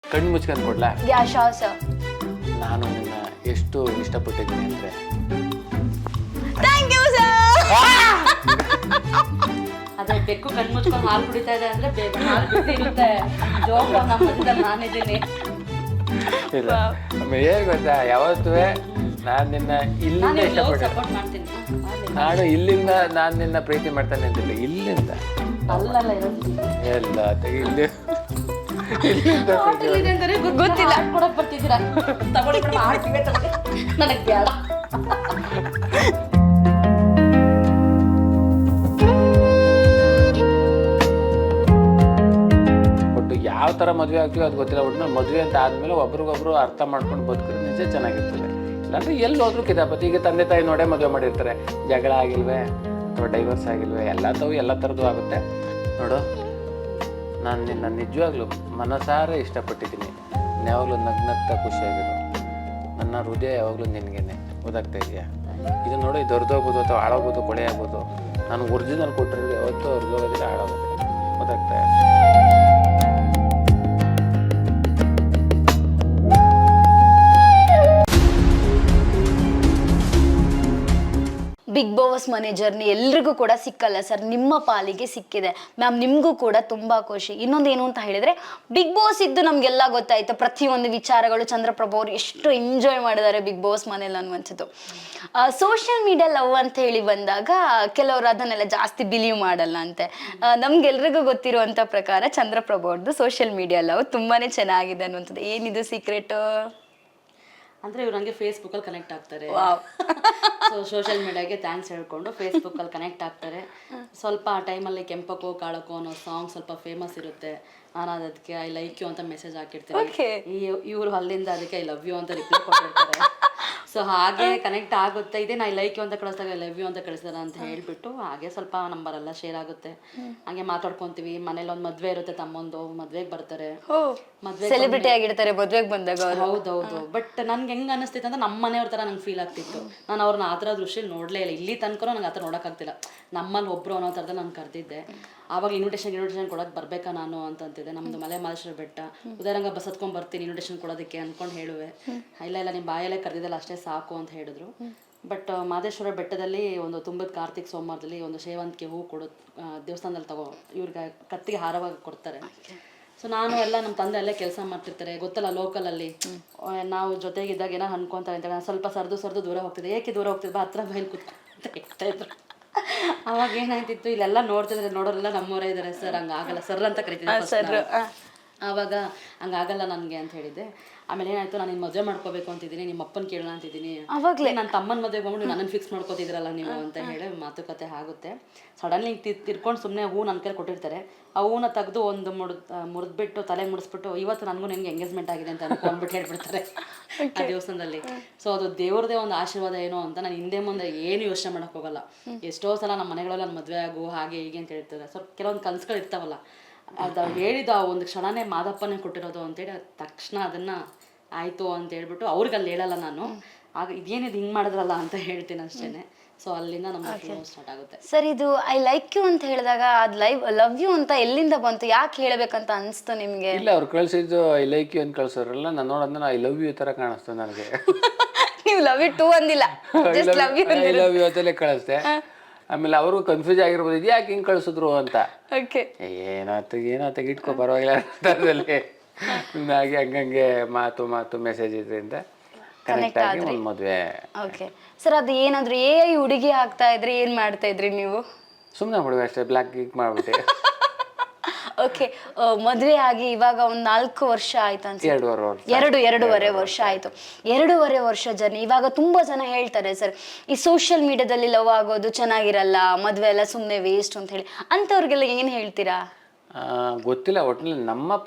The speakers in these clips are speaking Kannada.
ಕಣ್ಣು ಮುಚ್ಕೊಂಡು ಕೊಡ್ಲಾ? Yeah sure sir. ನಾನು ನಿನ್ನ ಎಷ್ಟು ಇಷ್ಟಪಟ್ಟಿದ್ದೀನಿ ಅಂದರೆ ಥ್ಯಾಂಕ್ ಯು ಸರ್. ಅದೇ ಬೆಕ್ಕು ಕಣ್ಣು ಮುಚ್ಕೊಂಡು ಹಾಲು ಕುಡಿತಾ ಇದೆ ಅಂದ್ರೆ ಹಾಲು ಬಿಟ್ಟಿರುತ್ತೆ. ಜೋಕ್ ನಮ್ಮ ಮಧ್ಯದಲ್ಲಿ ನಾನಿದ್ದೀನಿ. ಇಲ್ಲ ಆಮೇಲೆ ಏನು ಗೊತ್ತಾ, ಯಾವತ್ತೂ ನಾನು ನಿನ್ನ ಇಲ್ಲಿಂದ ಇಷ್ಟಪಡ್ತೀನಿ. ಸಪೋರ್ಟ್ ಮಾಡ್ತೀನಿ. ನಾನು ಇಲ್ಲಿಂದ ನಾನು ನಿನ್ನ ಪ್ರೀತಿ ಮಾಡ್ತಾನೆ ಅಂತಿಲ್ಲ, ಇಲ್ಲಿಂದ ಅಲ್ಲಲ್ಲ ಇರೋದು ಎಲ್ಲ ಇಲ್ಲಿ ಇಲ್ಲಿಂದ ಪ್ರೀತಿ ಗೊತ್ತಿಲ್ಲ ಕೊಡಕ್ ಬರ್ತಿದ್ದೀರಾ ತಗೊಳ್ಳಿ ಮಾಡ್ತೀವಿ ನನಗೆ ಬೇಡ. ಒಟ್ಟು ಯಾವ ಥರ ಮದುವೆ ಆಗ್ತೀವಿ ಅದು ಗೊತ್ತಿಲ್ಲ. ಒಟ್ಟು ಮದುವೆ ಅಂತ ಆದಮೇಲೆ ಒಬ್ರಿಗೊಬ್ರು ಅರ್ಥ ಮಾಡ್ಕೊಂಡು ಬದುಕಿದ್ರೆ ನಿಜ ಚೆನ್ನಾಗಿರ್ತದೆ. ಇಲ್ಲಾಂದ್ರೆ ಎಲ್ಲಿ ಹೋದ್ರು ಕಿತಾಪತಿ. ಈಗ ತಂದೆ ತಾಯಿ ನೋಡೇ ಮದುವೆ ಮಾಡಿರ್ತಾರೆ, ಜಗಳ ಆಗಿಲ್ವೇ ಅಥವಾ ಡೈವರ್ಸ್ ಆಗಿಲ್ವೇ, ಎಲ್ಲ ಥರದ್ದು ಆಗುತ್ತೆ. ನೋಡು, ನಾನು ನಿನ್ನ ನಿಜವಾಗ್ಲೂ ಮನಸಾರೆ ಇಷ್ಟಪಟ್ಟಿದ್ದೀನಿ. ಯಾವಾಗಲೂ ನಗ್ನಗ್ತಾ ಖುಷಿಯಾಗಿರು. ನನ್ನ ಹೃದಯ ಯಾವಾಗಲೂ ನಿನಗೇನೆ. ಓದಾಗ್ತಾ ಇದೆಯಾ? ಇದು ನೋಡು, ಇದು ಹೊರದೋಗ್ಬೋದು ಅಥವಾ ಹಾಳಾಗ್ಬೋದು, ಕೊಳೆ ಆಗ್ಬೋದು. ನಾನು ಒರಿಜಿನಲ್ ಕೊಟ್ಟಿರೋದು ಯಾವತ್ತೂ ಹೊರದೋಗೋದಿಲ್ಲ, ಹಾಳಾಗೋದಿಲ್ಲ. ಓದಾಗ್ತಾ ಬಿಗ್ ಬಾಸ್ ಮನೆ ಜರ್ನಿ ಎಲ್ರಿಗೂ ಕೂಡ ಸಿಕ್ಕಲ್ಲ ಸರ್, ನಿಮ್ಮ ಪಾಲಿಗೆ ಸಿಕ್ಕಿದೆ ಮ್ಯಾಮ್. ನಿಮಗೂ ಕೂಡ ತುಂಬ ಖುಷಿ. ಇನ್ನೊಂದು ಏನು ಅಂತ ಹೇಳಿದರೆ, ಬಿಗ್ ಬಾಸ್ ಇದ್ದು ನಮಗೆಲ್ಲ ಗೊತ್ತಾಯಿತು ಪ್ರತಿಯೊಂದು ವಿಚಾರಗಳು. ಚಂದ್ರಪ್ರಭು ಅವರು ಎಷ್ಟು ಎಂಜಾಯ್ ಮಾಡಿದ್ದಾರೆ ಬಿಗ್ ಬಾಸ್ ಮನೇಲಿ ಅನ್ನುವಂಥದ್ದು. ಸೋಷಿಯಲ್ ಮೀಡಿಯಾ ಲವ್ ಅಂತ ಹೇಳಿ ಬಂದಾಗ ಕೆಲವರು ಅದನ್ನೆಲ್ಲ ಜಾಸ್ತಿ ಬಿಲೀವ್ ಮಾಡಲ್ಲ ಅಂತೆ. ನಮ್ಗೆಲ್ರಿಗೂ ಗೊತ್ತಿರುವಂಥ ಪ್ರಕಾರ ಚಂದ್ರಪ್ರಭು ಅವ್ರದ್ದು ಸೋಷಿಯಲ್ ಮೀಡಿಯಾ ಲವ್ ತುಂಬಾ ಚೆನ್ನಾಗಿದೆ ಅನ್ನುವಂಥದ್ದು. ಏನಿದು ಸೀಕ್ರೆಟ್? ಅಂದ್ರೆ ಇವ್ರು ನಂಗೆ ಫೇಸ್ಬುಕ್ಕಲ್ಲಿ ಕನೆಕ್ಟ್ ಆಗ್ತಾರೆ. ಸೊ ಸೋಷಿಯಲ್ ಮೀಡಿಯಾಗೆ ಥ್ಯಾಂಕ್ಸ್ ಹೇಳ್ಕೊಂಡು ಫೇಸ್ಬುಕ್ಕಲ್ಲಿ ಕನೆಕ್ಟ್ ಆಗ್ತಾರೆ. ಸ್ವಲ್ಪ ಆ ಟೈಮಲ್ಲಿ ಕೆಂಪಕ್ಕೋ ಕಾಳಕ್ಕೋ ಅನ್ನೋ ಸಾಂಗ್ ಸ್ವಲ್ಪ ಫೇಮಸ್ ಇರುತ್ತೆ. ನಾನು ಅದಕ್ಕೆ ಐ ಲೈಕ್ ಯು ಅಂತ ಮೆಸೇಜ್ ಹಾಕಿರ್ತೀನಿ. ಇವರು ಅಲ್ಲಿಂದ ಅದಕ್ಕೆ ಐ ಲವ್ ಯು ಅಂತ ರಿಪ್ಲೈ ಕೊಟ್ಟಿರ್ತಾರೆ. ಸೊ ಹಾಗೆ ಕನೆಕ್ಟ್ ಆಗುತ್ತೆ. ಇದೇನು ಐ ಲೈಕ್ ಯು ಅಂತ ಕಳಿಸಿದಾಗ ಐ ಲವ್ ಯು ಅಂತ ಕಳಿಸ್ತಾರೆ ಅಂತ ಹೇಳ್ಬಿಟ್ಟು ಹಾಗೆ ಸ್ವಲ್ಪ ನಂಬರ್ ಎಲ್ಲ ಶೇರ್ ಆಗುತ್ತೆ. ಹಾಗೆ ಮಾತಾಡ್ಕೊಂತೀವಿ. ಮನೇಲಿ ಒಂದು ಮದುವೆ ಇರುತ್ತೆ, ತಮ್ಮೊಂದು ಮದ್ವೆಗೆ ಬರ್ತಾರೆ. ಮದ್ವೆ ಸೆಲೆಬ್ರಿಟಿ ಆಗಿರ್ತಾರೆ ಮದ್ವೆಗೆ ಬಂದಾಗ. ಹೌದೌದು. ಬಟ್ ನನ್ಗೆ ಹೆಂಗ್ ಅನಿಸ್ತಿತ್ತು ಅಂದ್ರೆ ನಮ್ಮ ಮನೆಯವ್ರ ತರ ನಂಗೆ ಫೀಲ್ ಆಗ್ತಿತ್ತು. ನಾನು ಅವ್ರನ್ನ ಆ ಥರ ದೃಷ್ಟಿಯಲ್ಲಿ ನೋಡ್ಲೇ ಇಲ್ಲ. ಇಲ್ಲಿ ತನಕ ನಂಗೆ ಆ ಥರ ನೋಡೋಕ್ಕಾಗ್ತಿಲ್ಲ. ನಮ್ಮಲ್ಲಿ ಒಬ್ರು ಅನ್ನೋ ಥರದಲ್ಲಿ ನಾನು ಕರೆದಿದ್ದೆ. ಆವಾಗ ಇನ್ವಿಟೇಷನ್ ಕೊಡೋಕೆ ಬರ್ಬೇಕಾ ನಾನು ಅಂತಂತಿದ್ದೆ. ನಮ್ದು ಮಲೆ ಮಹದೇಶ್ವರ ಬೆಟ್ಟ, ಉದಯರಂಗ ಬಸ್ ಹತ್ಕೊಂಡ್ ಬರ್ತೀನಿ ಇನ್ವಿಟೇಷನ್ ಕೊಡೋದಕ್ಕೆ ಅನ್ಕೊಂಡು ಹೇಳುವೆ. ಇಲ್ಲ ನಿಮ್ಮ ಬಾಯಲ್ಲೇ ಕರೆದಿದ್ದಲ್ಲ ಅಷ್ಟೇ ಸಾಕು ಅಂತ ಹೇಳಿದ್ರು. ಬಟ್ ಮಹದೇಶ್ವರ ಬೆಟ್ಟದಲ್ಲಿ ಒಂದು ತುಂಬದ ಕಾರ್ತಿಕ್ ಸೋಮವಾರದಲ್ಲಿ ಒಂದು ಸೇವಂತಿಗೆ ಹೂ ಕೊಡೋದು ದೇವಸ್ಥಾನದಲ್ಲಿ ಇವ್ರಿಗೆ ಕತ್ತಿಗೆ ಹಾರವಾಗಿ ಕೊಡ್ತಾರೆ. ಸೊ ನಾನು ಎಲ್ಲ ನಮ್ಮ ತಂದೆ ಅಲ್ಲೇ ಕೆಲಸ ಮಾಡ್ತಿರ್ತಾರೆ, ಗೊತ್ತಲ್ಲ ಲೋಕಲಲ್ಲಿ ನಾವು ಜೊತೆಗಿದ್ದಾಗ ಏನೋ ಅನ್ಕೊಂತಾರೆ ಅಂತ. ನಾನು ಸ್ವಲ್ಪ ಸರ್ದು ದೂರ ಹೋಗ್ತಿದ್ದೆ. ಏಕೆ ದೂರ ಹೋಗ್ತಿದ್ದೆ, ಬಾ ಹತ್ರ ಬೈಲ್ ಕೂತ್ಕೊಂತ ಹೇಳ್ತಾ ಇದ್ರು. ಅವಾಗ ಏನಾಯ್ತಿತ್ತು, ಇಲ್ಲೆಲ್ಲ ನೋಡ್ತಿದ್ರೆ ನೋಡೋರೆಲ್ಲ ನಮ್ಮವರೇ ಇದ್ದಾರೆ ಸರ್, ಹಂಗಾಗಲ್ಲ ಸರ್ ಅಂತ ಕರಿತಿದ್ದೆ. ಆವಾಗ ಹಂಗಾಗಲ್ಲ ನನಗೆ ಅಂತ ಹೇಳಿದ್ದೆ. ಆಮೇಲೆ ಏನಾಯ್ತು, ನಾನು ನಿನ್ನ ಮದುವೆ ಮಾಡ್ಕೋಬೇಕು ಅಂತಿದ್ದೀನಿ, ನಿಮ್ಮ ಅಪ್ಪನ ಕೇಳೋಣ ಅಂತಿದ್ದೀನಿ. ಅವಾಗಲೇ ನನ್ನ ತಮ್ಮನ ಮದುವೆಗೆ ಬಂದ್ಬಿಟ್ಟು ನನ್ನನ್ನು ಫಿಕ್ಸ್ ಮಾಡ್ಕೋತಿದ್ರಲ್ಲ ನೀವು ಅಂತ ಹೇಳಿ ಮಾತುಕತೆ ಆಗುತ್ತೆ. ಸಡನ್ಲಿ ತಿರ್ಕೊಂಡು ಸುಮ್ಮನೆ ಹೂ ನನ್ನ ಕೈಲಿ ಕೊಟ್ಟಿರ್ತಾರೆ. ಆ ಹೂನ ತೆಗೆದು ಒಂದು ಮುರಿದ್ಬಿಟ್ಟು ತಲೆ ಮುಡಿಸ್ಬಿಟ್ಟು, ಇವತ್ತು ನನಗೂ ನಿನಗೆ ಎಂಗೇಜ್ಮೆಂಟ್ ಆಗಿದೆ ಅಂತ ಅನ್ಕೊಂಡ್ಬಿಟ್ಟು ಹೇಳ್ಬಿಡ್ತಾರೆ ಆ ದೇವಸ್ಥಾನದಲ್ಲಿ. ಸೊ ಅದು ದೇವ್ರದೇ ಒಂದು ಆಶೀರ್ವಾದ ಏನೋ ಅಂತ ನಾನು ಹಿಂದೆ ಮುಂದೆ ಏನು ಯೋಚನೆ ಮಾಡೋಕೆ ಹೋಗಲ್ಲ. ಎಷ್ಟೋ ಸಲ ನಮ್ಮ ಮನೆಗಳಲ್ಲಿ ನನ್ನ ಮದುವೆ ಆಗು ಹಾಗೆ ಹೀಗೆ ಅಂತ ಹೇಳ್ತಾರೆ. ಸ್ವಲ್ಪ ಕೆಲವೊಂದು ಕನಸುಗಳು ಇರ್ತಾವಲ್ಲ, ಅದು ಹೇಳಿದ ಒಂದು ಕ್ಷಣನೇ ಮಾದಪ್ಪನೇ ಕೊಟ್ಟಿರೋದು ಅಂತೇಳಿ ತಕ್ಷಣ ಅದನ್ನು ಆಯಿತು ಅಂತ ಹೇಳ್ಬಿಟ್ಟು ಅವ್ರಿಗೆ ಅಲ್ಲಿ ಹೇಳಲ್ಲ ನಾನು. ಆಗ ಇದೇನಿದು ಹಿಂಗೆ ಮಾಡಿದ್ರಲ್ಲ ಅಂತ ಹೇಳ್ತೀನಿ ಅಷ್ಟೇ. ಸೊ ಅಲ್ಲಿಂದ ನಮ್ಮ ಸ್ಟಾರ್ಟ್ ಆಗುತ್ತೆ. ಸರ್, ಇದು ಐ ಲೈಕ್ ಯು ಅಂತ ಹೇಳಿದಾಗ ಅದು ಲವ್ ಯು ಅಂತ ಎಲ್ಲಿಂದ ಬಂತು? ಯಾಕೆ ಹೇಳಬೇಕಂತ ಅನಿಸ್ತು ನಿಮಗೆ? ಇಲ್ಲ, ಅವ್ರು ಕಳಿಸಿದ್ದು ಐ ಲೈಕ್ ಯು ಅಂತ ಕಳ್ಸೋರಲ್ಲ, ನಾನು ನೋಡೋದನ್ನ ಐ ಲವ್ ಯು ಥರ ಕಾಣಿಸ್ತು ನನಗೆ. ನೀವು ಲವ್ ಯು ಟು ಅಂದಿಲ್ಲ, just love you I love you ಅಂತಲೇ ಕಳಿಸ್ದೆ. ಆಮೇಲೆ ಅವರು ಕನ್ಫ್ಯೂಸ್ ಆಗಿರ್ಬೋದು, ಇದು ಯಾಕೆ ಹಿಂಗೆ ಕಳಿಸಿದ್ರು ಅಂತ. ಓಕೆ, ಏನಾತ ಇಟ್ಕೋ ಪರವಾಗಿಲ್ಲ ಅಂತದಲ್ಲಿ ಹಾಗೆ ಹಂಗಂಗೆ ಮಾತು ಮೆಸೇಜ್ ಇದರಿಂದ ಕನೆಕ್ಟ್ ಆಗಿ ಒಂದು ಮದುವೆ. ಓಕೆ ಸರ್, ಅದು ಏನಾದ್ರು ಹುಡುಗಿ ಆಗ್ತಾ ಇದ್ರಿ, ಏನು ಮಾಡ್ತಾ ಇದ್ರಿ ನೀವು? ಸುಮ್ಮನೆ ಬಿಡುವೆ ಅಷ್ಟೇ, ಬ್ಲ್ಯಾಕ್ ಗೀಕ್ ಮಾಡ್ಬಿಟ್ಟೆ. ಓಕೆ, ಮದುವೆ ಆಗಿ ಇವಾಗ ಒಂದು 4 ವರ್ಷ ಆಯ್ತು ಅನ್ಸುತ್ತೆ. 2.5 ವರ್ಷ ಆಯ್ತು. 2.5 ವರ್ಷ ಜರ್ನಿ. ಇವಾಗ ತುಂಬಾ ಜನ ಹೇಳ್ತಾರೆ ಸರ್, ಈ ಸೋಷಿಯಲ್ ಮೀಡಿಯಾದಲ್ಲಿ ಲವ್ ಆಗೋದು ಚೆನ್ನಾಗಿರಲ್ಲ, ಮದುವೆ ಎಲ್ಲ ಸುಮ್ಮನೆ ವೇಸ್ಟ್ ಅಂತ ಹೇಳಿ. ಅಂಥವ್ರಿಗೆಲ್ಲ ಏನು ಹೇಳ್ತೀರಾ? ಗೊತ್ತಿಲ್ಲ, ಒಟ್ಟಿನಲ್ಲಿ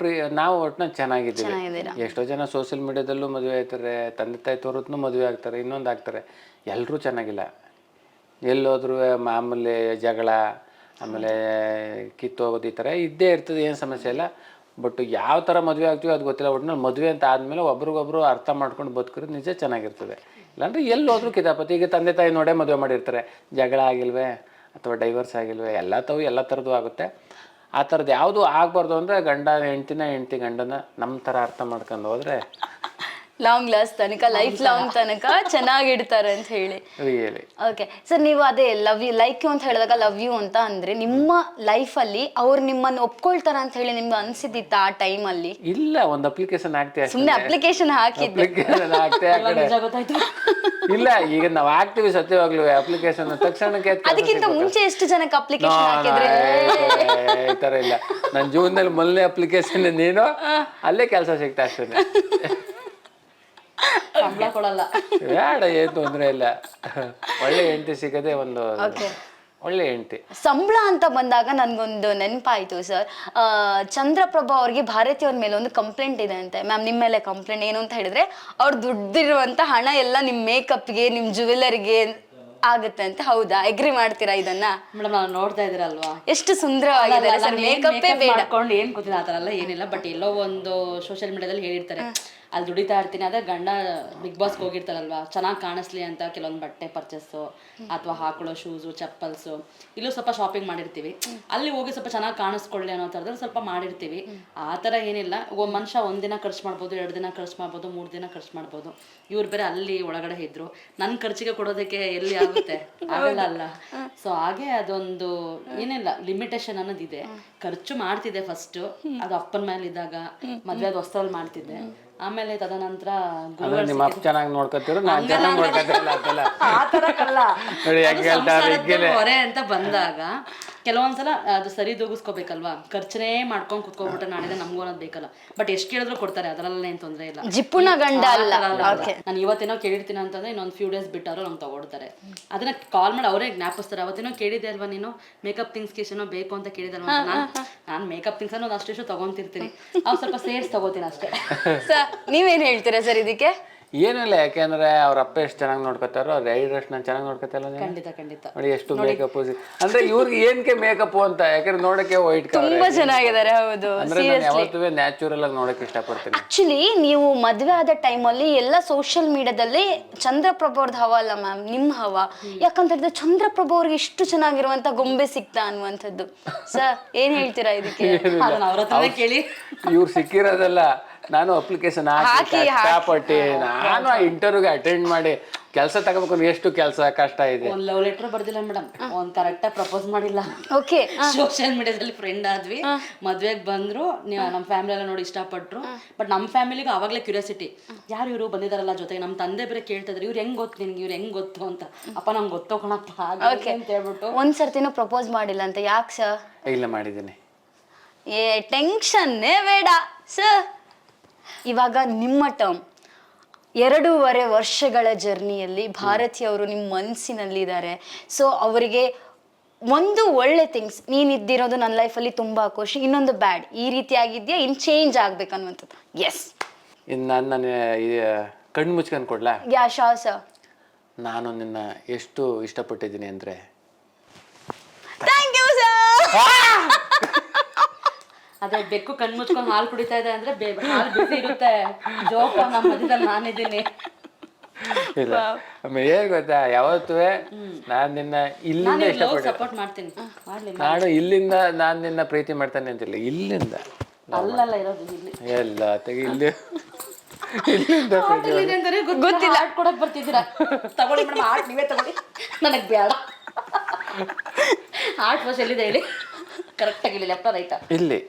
ನಾವು ಒಟ್ಟಿನಲ್ಲಿ ಚೆನ್ನಾಗಿದ್ದೀವಿ. ಎಷ್ಟೋ ಜನ ಸೋಷಿಯಲ್ ಮೀಡಿಯಾದಲ್ಲೂ ಮದುವೆ ಆಯ್ತಾರೆ, ತಂದೆ ತಾಯಿ ತೋರತ್ನೂ ಮದುವೆ ಆಗ್ತಾರೆ, ಇನ್ನೊಂದು ಆಗ್ತಾರೆ. ಎಲ್ಲರೂ ಚೆನ್ನಾಗಿಲ್ಲ. ಎಲ್ಲೋದ್ರೂ ಮಾಮೂಲಿ ಜಗಳ, ಆಮೇಲೆ ಕಿತ್ತೋಗೋದು, ಈ ಥರ ಇದ್ದೇ ಇರ್ತದೆ, ಏನು ಸಮಸ್ಯೆ ಇಲ್ಲ. ಬಟ್ ಯಾವ ಥರ ಮದುವೆ ಆಗ್ತೀವಿ ಅದು ಗೊತ್ತಿಲ್ಲ. ಒಟ್ಟಿನಲ್ಲಿ ಮದುವೆ ಅಂತ ಆದಮೇಲೆ ಒಬ್ರಿಗೊಬ್ರು ಅರ್ಥ ಮಾಡ್ಕೊಂಡು ಬದುಕಿರೋದು ನಿಜ ಚೆನ್ನಾಗಿರ್ತದೆ. ಇಲ್ಲಾಂದರೆ ಎಲ್ಲೋದ್ರೂ ಕಿತಾಪತಿ. ಈಗ ತಂದೆ ತಾಯಿ ನೋಡೇ ಮದುವೆ ಮಾಡಿರ್ತಾರೆ, ಜಗಳ ಆಗಿಲ್ವೇ ಅಥವಾ ಡೈವರ್ಸ್ ಆಗಿಲ್ವೇ, ಎಲ್ಲ ಥರದ್ದು ಆಗುತ್ತೆ. ಆ ಥರದ್ದು ಯಾವುದು ಆಗಬಾರ್ದು ಅಂದರೆ ಗಂಡ ಹೆಂಡ್ತಿ ಗಂಡನ ನಮ್ಮ ಥರ ಅರ್ಥ ಮಾಡ್ಕೊಂಡು ಹೋದರೆ ಲಾಂಗ್ ಲಾಸ್ಟ್ ತನಕ ಲೈಫ್ ಲಾಂಗ್ ತನಕ ಚೆನ್ನಾಗಿಡ್ತಾರೆ ಅಂತ ಹೇಳಿ. ರಿಯಲಿ. ಓಕೆ ಸರ್, ನೀವು ಅದೇ ಲವ್ ಯು ಲೈಕ್ ಯು ಅಂತ ಹೇಳಿದಾಗ ಲವ್ ಯು ಅಂತ ಅಂದ್ರೆ ನಿಮ್ಮ ಲೈಫಲ್ಲಿ ಅವ್ರು ನಿಮ್ಮನ್ನು ಒಪ್ಕೊಳ್ತಾರ ಅಂತ ಹೇಳಿ ನಿಮ್ಗೆ ಅನ್ಸಿದ್ದಿತ್ತ ಆ ಟೈಮಲ್ಲಿ? ಇಲ್ಲ, ಒಂದು ಅಪ್ಲಿಕೇಶನ್ ಹಾಕ್ತೀವಿ ಸುಮ್ಮನೆ ಅಪ್ಲಿಕೇಶನ್ ಹಾಕಿದ್ದೆ. ಅಪ್ಲಿಕೇಶನ್ ಹಾಕ್ತೆ ಆ ಕಡೆ ನಿಜ ಗೊತ್ತಾಯ್ತು. ಇಲ್ಲ, ಈಗ ನಾವು ಹಾಕ್ತಿವಿ ಸತ್ಯವಾಗ್ಲೂ ಅಪ್ಲಿಕೇಶನ್ ತಕ್ಷಣಕ್ಕೆ ಅದಕ್ಕಿಂತ ಮುಂಚೆ ಎಷ್ಟು ಜನಕ್ಕೆ ಅಪ್ಲಿಕೇಶನ್ ಹಾಕಿದ್ರೆ? ಈ ಥರ ಇಲ್ಲ, ನನ್ನ ಜೀವನದಲ್ಲಿ ಮೊದಲನೇ ಅಪ್ಲಿಕೇಶನ್ ನೀನು, ಅಲ್ಲೇ ಕೆಲಸ ಸಿಗ್ತಾ ಅಷ್ಟೇ. ಸಂಬಳ ಕೊಡಲ್ಲ, ಬೇಡ, ಏನು ತೊಂದರೆ ಇಲ್ಲ. ಒಳ್ಳೆ ಹೆಂಡತಿ ಸಿಗದೆ ಒಂದು ಒಳ್ಳೆ ಹೆಂಡತಿ. ಸಂಬಳ ಅಂತ ಬಂದಾಗ ನನ್ಗೊಂದು ನೆನಪಾಯ್ತು ಸರ್. ಚಂದ್ರಪ್ರಭಾ ಅವ್ರಿಗೆ ಭಾರತಿ ಅವ್ರ ಮೇಲೆ ಒಂದು ಕಂಪ್ಲೇಂಟ್ ಇದೆ ಅಂತೆ. ಮ್ಯಾಮ್ ನಿಮ್ಮ ಮೇಲೆ ಕಂಪ್ಲೇಂಟ್ ಏನು ಅಂತ ಹೇಳಿದ್ರೆ, ಅವ್ರು ದುಡ್ಡಿರುವಂತ ಹಣ ಎಲ್ಲ ನಿಮ್ ಮೇಕಪ್ಗೆ ನಿಮ್ ಜುವೆಲರಿಗೆ ಆಗುತ್ತೆ ಅಂತ. ಹೌದಾ? ಅಗ್ರಿ ಮಾಡ್ತೀರಾ ಇದನ್ನ? ಮೇಡಮ್ ನಾವು ನೋಡ್ತಾ ಇದ್ರಲ್ವಾ ಎಷ್ಟು ಸುಂದರವಾಗಿದೆ ಸರ್. ಮೇಕಪ್ಪೇ ಬೇಡ ಮಾಡ್ಕೊಂಡು ಏನ್ ಗೊತ್ತಿಲ್ಲ, ಆ ಥರ ಎಲ್ಲ ಏನಿಲ್ಲ. ಬಟ್ ಎಲ್ಲೋ ಒಂದು ಸೋಷಿಯಲ್ ಮೀಡಿಯಾದಲ್ಲಿ ಹೇಳಿರ್ತಾರೆ, ಅಲ್ಲಿ ದುಡಿತಾ ಇರ್ತೀನಿ, ಅದೇ ಗಂಡ ಬಿಗ್ ಬಾಸ್ಗೆ ಹೋಗಿರ್ತಾರಲ್ವಾ, ಚೆನ್ನಾಗಿ ಕಾಣಿಸ್ಲಿ ಅಂತ ಕೆಲವೊಂದು ಬಟ್ಟೆ ಪರ್ಚೇಸು ಅಥವಾ ಹಾಕೊಳ್ಳೋ ಶೂಸು ಚಪ್ಪಲ್ಸು, ಇಲ್ಲೂ ಸ್ವಲ್ಪ ಶಾಪಿಂಗ್ ಮಾಡಿರ್ತೀವಿ. ಅಲ್ಲಿ ಹೋಗಿ ಸ್ವಲ್ಪ ಚೆನ್ನಾಗಿ ಕಾಣಿಸ್ಕೊಳ್ಳಿ ಅನ್ನೋ ಥರದಲ್ಲಿ ಸ್ವಲ್ಪ ಮಾಡಿರ್ತೀವಿ. ಆ ಥರ ಏನಿಲ್ಲ. ಮನುಷ್ಯ ಒಂದಿನ ಖರ್ಚು ಮಾಡ್ಬೋದು, 2 ದಿನ ಖರ್ಚು ಮಾಡ್ಬೋದು, 3 ದಿನ ಖರ್ಚು ಮಾಡ್ಬೋದು. ಇವ್ರು ಬೇರೆ ಅಲ್ಲಿ ಒಳಗಡೆ ಇದ್ರು, ನನ್ನ ಖರ್ಚಿಗೆ ಕೊಡೋದಕ್ಕೆ ಎಲ್ಲಿ ಆಗುತ್ತೆ? ಆಗಲ್ಲ ಅಲ್ಲ. ಸೊ ಹಾಗೆ ಅದೊಂದು ಏನಿಲ್ಲ, ಲಿಮಿಟೇಷನ್ ಅನ್ನೋದಿದೆ. ಖರ್ಚು ಮಾಡ್ತಿದ್ದೆ ಫಸ್ಟು, ಅದು ಅಪ್ಪನ ಮೇಲೆ ಇದ್ದಾಗ, ಮದುವೆ ಅದು ಹೊಸದಲ್ಲಿ ಮಾಡ್ತಿದ್ದೆ. ಆಮೇಲೆ ತದನಂತರ ನಿಮ್ಮ ಅಪ್ಪ ಚೆನ್ನಾಗಿ ನೋಡ್ಕೊತಿರು, ನಾನು ಚೆನ್ನಾಗಿ ನೋಡ್ಕೊತಿರಲ್ಲ ಅಂತಲ್ಲ. ಆ ಥರಕ್ಕಲ್ಲ, ನೋಡಿ ಹೆಂಗೆ ಹೇಳ್ತಾರೆ. ಹೊರೆ ಅಂತ ಬಂದಾಗ ಕೆಲವೊಂದ್ಸಲ ಅದು ಸರಿ ದೂಗಿಸ್ಕೋಬೇಕಲ್ವಾ. ಖರ್ಚನೇ ಮಾಡ್ಕೊಂಡು ಕುತ್ಕೊಬಿಟ್ರೆ ನಾಳೆ ನಮ್ಗೂ ಅನ್ನೋದು ಬೇಕಲ್ಲ. ಬಟ್ ಎಷ್ಟು ಕೇಳಿದ್ರು ಕೊಡ್ತಾರೆ, ಅದರಲ್ಲ ಏನು ತೊಂದರೆ ಇಲ್ಲ. ಜಿಪ್ಪುನ ಗಂಡ ಅಲ್ಲ. ನಾನು ಇವತ್ತೇನೋ ಕೇಳಿರ್ತೀನಿ ಅಂತಂದ್ರೆ ಇನ್ನೊಂದು ಫ್ಯೂ ಡೇಸ್ ಬಿಟ್ಟಾರು ನಂಗೆ ತಗೊಡ್ತಾರೆ. ಅದನ್ನ ಕಾಲ್ ಮಾಡಿ ಅವರೇ ಜ್ಞಾಪಿಸ್ತಾರೆ, ಅವತ್ತೇನೋ ಕೇಳಿದೆ ಅಲ್ವಾ ನೀನು ಮೇಕಪ್ ಥಿಂಗ್ಸ್ ಏನೋ ಬೇಕು ಅಂತ ಕೇಳಿದಲ್ವಾ. ನಾನು ಮೇಕಪ್ ಥಿಂಗ್ಸ್ ಅನ್ನೋ ಅಷ್ಟು ತಗೊಂತಿರ್ತೀನಿ, ಅವ್ರು ಸ್ವಲ್ಪ ಸೇರ್ಸ್ ತಗೋತೀನಿ ಅಷ್ಟೇ. ಸರ್ ನೀವೇನ್ ಹೇಳ್ತೀರಾ ಸರ್ ಇದಕ್ಕೆ? ಏನಿಲ್ಲ, ಯಾಕೆಂದ್ರೆ ಅವ್ರ ಅಪ್ಪ ಎಷ್ಟು ಚೆನ್ನಾಗಿ ನೋಡ್ಕೊತಾರೋ, ಅವ್ರ ಐಡ್ರಸ್ ನಾನು ಚೆನ್ನಾಗಿ ನೋಡ್ಕೊತಲ್ಲ. ಖಂಡಿತ ಖಂಡಿತ. ನೋಡಿ ಎಷ್ಟು ಮೇಕಪ್ ಅಂದ್ರೆ ಇವ್ರಿಗೆ ಏನಕ್ಕೆ ಮೇಕಪ್ ಅಂತ, ಯಾಕಂದ್ರೆ ನೋಡಕ್ಕೆ ವೈಟ್ ತುಂಬಾ ಚೆನ್ನಾಗಿದ್ದಾರೆ. ಹೌದು, ಅಂದ್ರೆ ನಾನು ಯಾವತ್ತೂ ನ್ಯಾಚುರಲ್ ಆಗಿ ನೋಡಕ್ಕೆ ಇಷ್ಟಪಡ್ತೀನಿ. ಆಕ್ಚುಲಿ ನೀವು ಮದ್ವೆ ಆದ ಟೈಮಲ್ಲಿ ಎಲ್ಲ ಸೋಷಿಯಲ್ ಮೀಡಿಯಾದಲ್ಲಿ ಚಂದ್ರಪ್ರಭಾ ಅವ್ರದ್ದು ಹವಾ ಅಲ್ಲ ಮ್ಯಾಮ್, ನಿಮ್ ಹವಾ. ಯಾಕಂತ ಹೇಳಿದ್ರೆ ಚಂದ್ರಪ್ರಭಾ ಅವ್ರಿಗೆ ಇಷ್ಟು ಚೆನ್ನಾಗಿರುವಂತ ಗೊಂಬೆ ಸಿಕ್ತಾ ಅನ್ನುವಂಥದ್ದು. ಸರ್ ಏನ್ ಹೇಳ್ತೀರಾ ಇದಕ್ಕೆ? ಅವ್ರ ಹತ್ರನೇ ಕೇಳಿ. ಇವ್ರು ಸಿಕ್ಕಿರೋದಲ್ಲ, ನಾನು ಅಪ್ಲಿಕೇಶನ್ ಹಾಕಿ ಕಷ್ಟಪಟ್ಟು ನಾನು ಆ ಇಂಟರ್ವ್ಯೂಗೆ ಅಟೆಂಡ್ ಮಾಡಿ ಕೆಲಸ ತಗೋಬೇಕು. ಎಷ್ಟು ಕೆಲಸ ಕಷ್ಟ ಇದೆ. ಒಂದು ಲವ್ ಲೆಟರ್ ಬರ್ದಿಲ್ಲ ಮೇಡಮ್, ಒಂದು ಕರೆಕ್ಟಾಗಿ ಪ್ರಪೋಸ್ ಮಾಡಿಲ್ಲ. ಓಕೆ, ಸೋಷಿಯಲ್ ಮೀಡಿಯಾದಲ್ಲಿ ಫ್ರೆಂಡ್ ಆದ್ವಿ, ಮದ್ವೆಗೆ ಬಂದ್ರು, ನಮ್ಮ ಫ್ಯಾಮಿಲಿ ಎಲ್ಲ ನೋಡಿ ಇಷ್ಟಪಟ್ರು. ಬಟ್ ನಮ್ಮ ಫ್ಯಾಮಿಲಿಗೆ ಅವಾಗಲೇ ಕ್ಯೂರಿಯಾಸಿಟಿ, ಯಾರು ಇವರು ಬಂದಿದಾರಲ್ಲ ಜೊತೆಗೆ. ನಮ್ಮ ತಂದೆ ಬೇರೆ ಕೇಳ್ತಿದ್ರು, ಇವ್ರು ಹೆಂಗ್ ಗೊತ್ತು ನಿನ್ಗೆ, ಇವ್ರು ಹೆಂಗ್ ಗೊತ್ತು ಅಂತ. ಅಪ್ಪ ನಂಗೆ ಗೊತ್ತೋ ಕಣಪ್ಪ ಅಂತ ಹೇಳ್ಬಿಟ್ಟು. ಒಂದ್ಸರ್ತಿನೂ ಪ್ರಪೋಸ್ ಮಾಡಿಲ್ಲ ಅಂತ? ಯಾಕೆ ಸರ್? ಇಲ್ಲ, ಮಾಡಿದ್ದೀನಿ. ಏ ಟೆನ್ಷನ್ನೇ ಬೇಡ ಸರ್. ಇವಾಗ ನಿಮ್ಮ ಟರ್ಮ್ 2.5 ವರ್ಷಗಳ ಜರ್ನಿಯಲ್ಲಿ ಭಾರತಿ ಅವರು ನಿಮ್ಮ ಮನಸ್ಸಿನಲ್ಲಿದ್ದಾರೆ. ಸೊ ಅವರಿಗೆ ಒಂದು ಒಳ್ಳೆ ಥಿಂಗ್ಸ್, ನೀನು ಇದ್ದಿರೋದು ನನ್ನ ಲೈಫಲ್ಲಿ ತುಂಬ ಖುಷಿ, ಇನ್ನೊಂದು ಬ್ಯಾಡ್, ಈ ರೀತಿ ಆಗಿದೆಯಾ, ಇನ್ನು ಚೇಂಜ್ ಆಗ್ಬೇಕನ್ನುವಂಥದ್ದು. ಎಸ್, ಇನ್ನು ನಾನು ಕಣ್ಣು ಮುಚ್ಕೊಂಡು ಕೊಡ್ಲಾ? ಯಾ ಶಾ ಸರ್. ನಾನು ನಿನ್ನ ಎಷ್ಟು ಇಷ್ಟಪಟ್ಟಿದ್ದೀನಿ ಅಂದರೆ, ಥ್ಯಾಂಕ್ ಯು ಸರ್. ಅದೇ ಬೆಕ್ಕು ಕಣ್ಣು ಮುಚ್ಕೊಂಡು ಹಾಲು ಕುಡಿತಾ ಇದೆ ಅಂದ್ರೆ ಹಾಲು ಬಿಸಿ ಇರುತ್ತೆ. ಜೋಕ ನಮ್ಮ ಮಧ್ಯದಲ್ಲಿ ನಾನಿದ್ದೀನಿ. ಇಲ್ಲ ಆಮೇಲೆ ಏನ್ ಗೊತ್ತಾ, ಯಾವತ್ತೂ ನಾನು ನಿನ್ನ ಇಲ್ಲಿಂದ ಇಷ್ಟಪಡ್ತೀನಿ, ಸಪೋರ್ಟ್ ಮಾಡ್ತೀನಿ. ನಾನು ಇಲ್ಲಿಂದ ನಾನು ನಿನ್ನ ಪ್ರೀತಿ ಮಾಡ್ತಾನೆ ಅಂತಿಲ್ಲ, ಇಲ್ಲಿಂದ ಅಲ್ಲಲ್ಲ ಇರೋದು ಇಲ್ಲಿ ಎಲ್ಲ ತೆಗಿ ಇಲ್ಲಿ ಇಲ್ಲಿಂದ ಗೊತ್ತಿಲ್ಲ. ಆರ್ಟ್ ಕೊಡಕ್ ಬರ್ತಿದ್ದೀರಾ? ತಗೊಳ್ಳಿ ಮೇಡಮ್, ಆರ್ಟ್ ನೀವೇ ತಗೊಳ್ಳಿ, ನನಗೆ ಬೇಡ. ಆರ್ಟ್ ಬಸ್ ಎಲ್ಲಿದೆ ಹೇಳಿ? ಕರೆಕ್ಟಾಗಿ ಇಲ್ಲಿ ಲೆಫ್ಟ್ ರೈಟಾ? ಇಲ್ಲಿ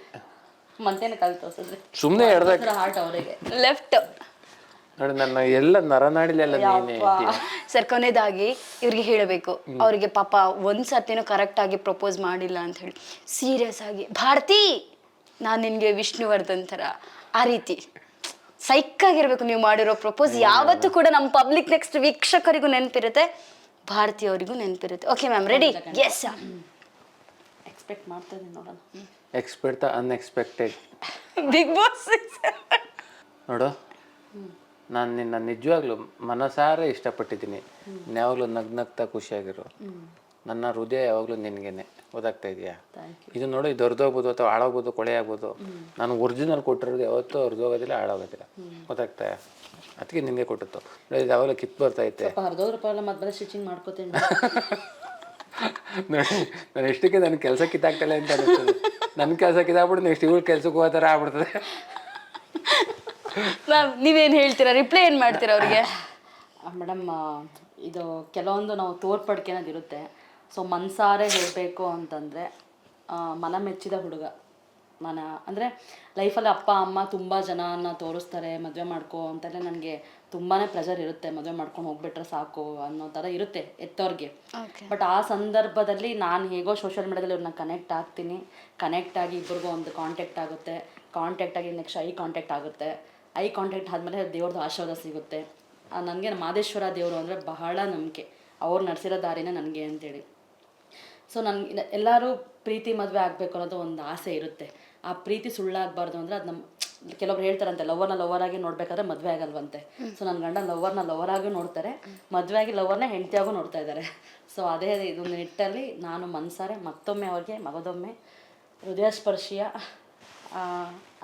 ಮಂತೇನೆ ಕಲ್ ತೋರಿಸಿದ್ರಿ, ಸುಮ್ಮನೆ ಎಡ್ದಾಗ ಹಾರ್ಟ್ ಅವರಿಗೆ ಲೆಫ್ಟ್ ನೋಡಿ. ನನ್ನ ಎಲ್ಲ ನರನಾಡಿಲೆಲ್ಲ ನೀನೆ. ಸರ್ ಕೊನೆಯದಾಗಿ ಇವ್ರಿಗೆ ಹೇಳಬೇಕು, ಅವ್ರಿಗೆ ಪಾಪ ಒಂದ್ಸರ್ತಿನೂ ಕರೆಕ್ಟ್ ಆಗಿ ಪ್ರಪೋಸ್ ಮಾಡಿಲ್ಲ ಅಂತ ಹೇಳಿ ಸೀರಿಯಸ್ ಆಗಿ, ಭಾರತಿ ನಾನು ನಿನ್ಗೆ ವಿಷ್ಣುವರ್ಧನ್ ಥರ ಆ ರೀತಿ ಸೈಕಾಗಿರ್ಬೇಕು ನೀವು ಮಾಡಿರೋ ಪ್ರಪೋಸ್. ಯಾವತ್ತೂ ಕೂಡ ನಮ್ಮ ಪಬ್ಲಿಕ್ ನೆಕ್ಸ್ಟ್ ವೀಕ್ಷಕರಿಗೂ ನೆನಪಿರುತ್ತೆ, ಭಾರತಿ ಅವರಿಗೂ ನೆನಪಿರುತ್ತೆ. Okay ma'am, ready? Yes sir. Expect ಮಾಡ್ತಾ ಇದ್ದೀನಿ, ನೋಡೋಣ. Expect the unexpected. Bigg Boss ನೋಡು, ನಾನು ನಿನ್ನ ನಿಜವಾಗ್ಲೂ ಮನಸಾರೆ ಇಷ್ಟಪಟ್ಟಿದ್ದೀನಿ. ಯಾವಾಗಲೂ ನಗ್ನಗ್ತಾ ಖುಷಿಯಾಗಿರು. ನನ್ನ ಹೃದಯ ಯಾವಾಗಲೂ ನಿನಗೇನೆ. ಗೊತ್ತಾಗ್ತಾ ಇದೆಯಾ? ಇದು ನೋಡಿ, ಇದು ಹೊರದೋಗ್ಬೋದು ಅಥವಾ ಹಾಳಾಗ್ಬೋದು, ಕೊಳೆ ಆಗ್ಬೋದು. ನಾನು ಒರಿಜಿನಲ್ ಕೊಟ್ಟಿರೋದು ಯಾವತ್ತೂ ಹೊರದೋಗೋದಿಲ್ಲ, ಹಾಳಾಗೋದಿಲ್ಲ. ಗೊತ್ತಾಗ್ತಾ? ಅದಕ್ಕೆ ನಿನಗೆ ಕೊಟ್ಟಿತ್ತು. ಇದು ಯಾವಾಗಲೂ ಕಿತ್ತು ಬರ್ತೈತೆ. ಹರಿದೋದ್ರಪ್ಪ ಎಲ್ಲ ಮತ್ತೆ ಸ್ಟಿಚಿಂಗ್ ಮಾಡ್ಕೋತೀನಿ. ನೋಡಿ ನಾನು ಎಷ್ಟಕ್ಕೆ ನನ್ನ ಕೆಲಸ ಕಿತ್ತಾಗ್ತಲ್ಲ ಅಂತ ಅನಿಸ್ತದೆ. ನನ್ನ ಕೆಲಸ ಕಿತ್ತಾಗ್ಬಿಟ್ಟು ನೆಕ್ಸ್ಟ್ ಇವ್ರ ಕೆಲ್ಸಕ್ಕೆ ಹೋಗೋ ಥರ ಆಗ್ಬಿಡ್ತದೆ. ಮ್ಯಾಮ್ ನೀವೇನು ಹೇಳ್ತೀರಾ, ರಿಪ್ಲೈ ಏನು ಮಾಡ್ತೀರಾ ಅವ್ರಿಗೆ? ಮೇಡಮ್ ಇದು ಕೆಲವೊಂದು ನಾವು ತೋರ್ಪಡಿಕೆ ಅನ್ನೋದು ಇರುತ್ತೆ. ಸೊ ಮನ್ಸಾರೆ ಹೇಳಬೇಕು ಅಂತಂದರೆ ಮನ ಮೆಚ್ಚಿದ ಹುಡುಗ ಅಂದರೆ ಲೈಫಲ್ಲಿ ಅಪ್ಪ ಅಮ್ಮ ತುಂಬ ಜನನ ತೋರಿಸ್ತಾರೆ ಮದುವೆ ಮಾಡ್ಕೊ ಅಂತೆಲ್ಲ. ನನಗೆ ತುಂಬಾ ಪ್ರೆಷರ್ ಇರುತ್ತೆ, ಮದುವೆ ಮಾಡ್ಕೊಂಡು ಹೋಗ್ಬಿಟ್ರೆ ಸಾಕು ಅನ್ನೋ ಥರ ಇರುತ್ತೆ ಎತ್ತವ್ರಿಗೆ. ಬಟ್ ಆ ಸಂದರ್ಭದಲ್ಲಿ ನಾನು ಹೇಗೋ ಸೋಷಿಯಲ್ ಮೀಡಿಯಾದಲ್ಲಿ ಇವ್ರನ್ನ ಕನೆಕ್ಟ್ ಆಗಿ ಇಬ್ಬರಿಗೂ ಒಂದು ಕಾಂಟ್ಯಾಕ್ಟ್ ಆಗುತ್ತೆ. ಕಾಂಟ್ಯಾಕ್ಟ್ ಆಗಿ ನೆಕ್ಸ್ಟ್ ಐ ಕಾಂಟ್ಯಾಕ್ಟ್ ಆಗುತ್ತೆ. ಐ ಕಾಂಟ್ಯಾಕ್ಟ್ ಆದಮೇಲೆ ದೇವ್ರದ್ದು ಆಶೀರ್ವಾದ ಸಿಗುತ್ತೆ. ನನಗೆ ಮಹದೇಶ್ವರ ದೇವರು ಅಂದರೆ ಬಹಳ ನಂಬಿಕೆ, ಅವ್ರು ನಡೆಸಿರೋ ದಾರಿನೇ ನನಗೆ ಅಂತೇಳಿ. ಸೊ ನನಗೆ ಎಲ್ಲರೂ ಪ್ರೀತಿ ಮದುವೆ ಆಗಬೇಕು ಅನ್ನೋದು ಒಂದು ಆಸೆ ಇರುತ್ತೆ. ಆ ಪ್ರೀತಿ ಸುಳ್ಳಾಗಬಾರ್ದು ಅಂದರೆ ಅದು ನಮ್ಮ ಕೆಲವೊಬ್ರು ಹೇಳ್ತಾರಂತೆ, ಲವರ್ನ ಲವರಾಗಿ ನೋಡಬೇಕಾದ್ರೆ ಮದುವೆ ಆಗಲ್ವಂತೆ. ಸೊ ನನ್ನ ಗಂಡ ಲವರ್ನ ಲವರಾಗೂ ನೋಡ್ತಾರೆ, ಮದುವೆ ಆಗಿ ಲವರ್ನ ಹೆಂಡತಿಯಾಗೂ ನೋಡ್ತಾ ಇದ್ದಾರೆ. ಸೊ ಅದೇ ಇದೊಂದು ನಿಟ್ಟಲ್ಲಿ ನಾನು ಮನಸಾರೆ ಮತ್ತೊಮ್ಮೆ ಅವ್ರಿಗೆ ಮಗದೊಮ್ಮೆ ಹೃದಯ ಸ್ಪರ್ಶಿಯ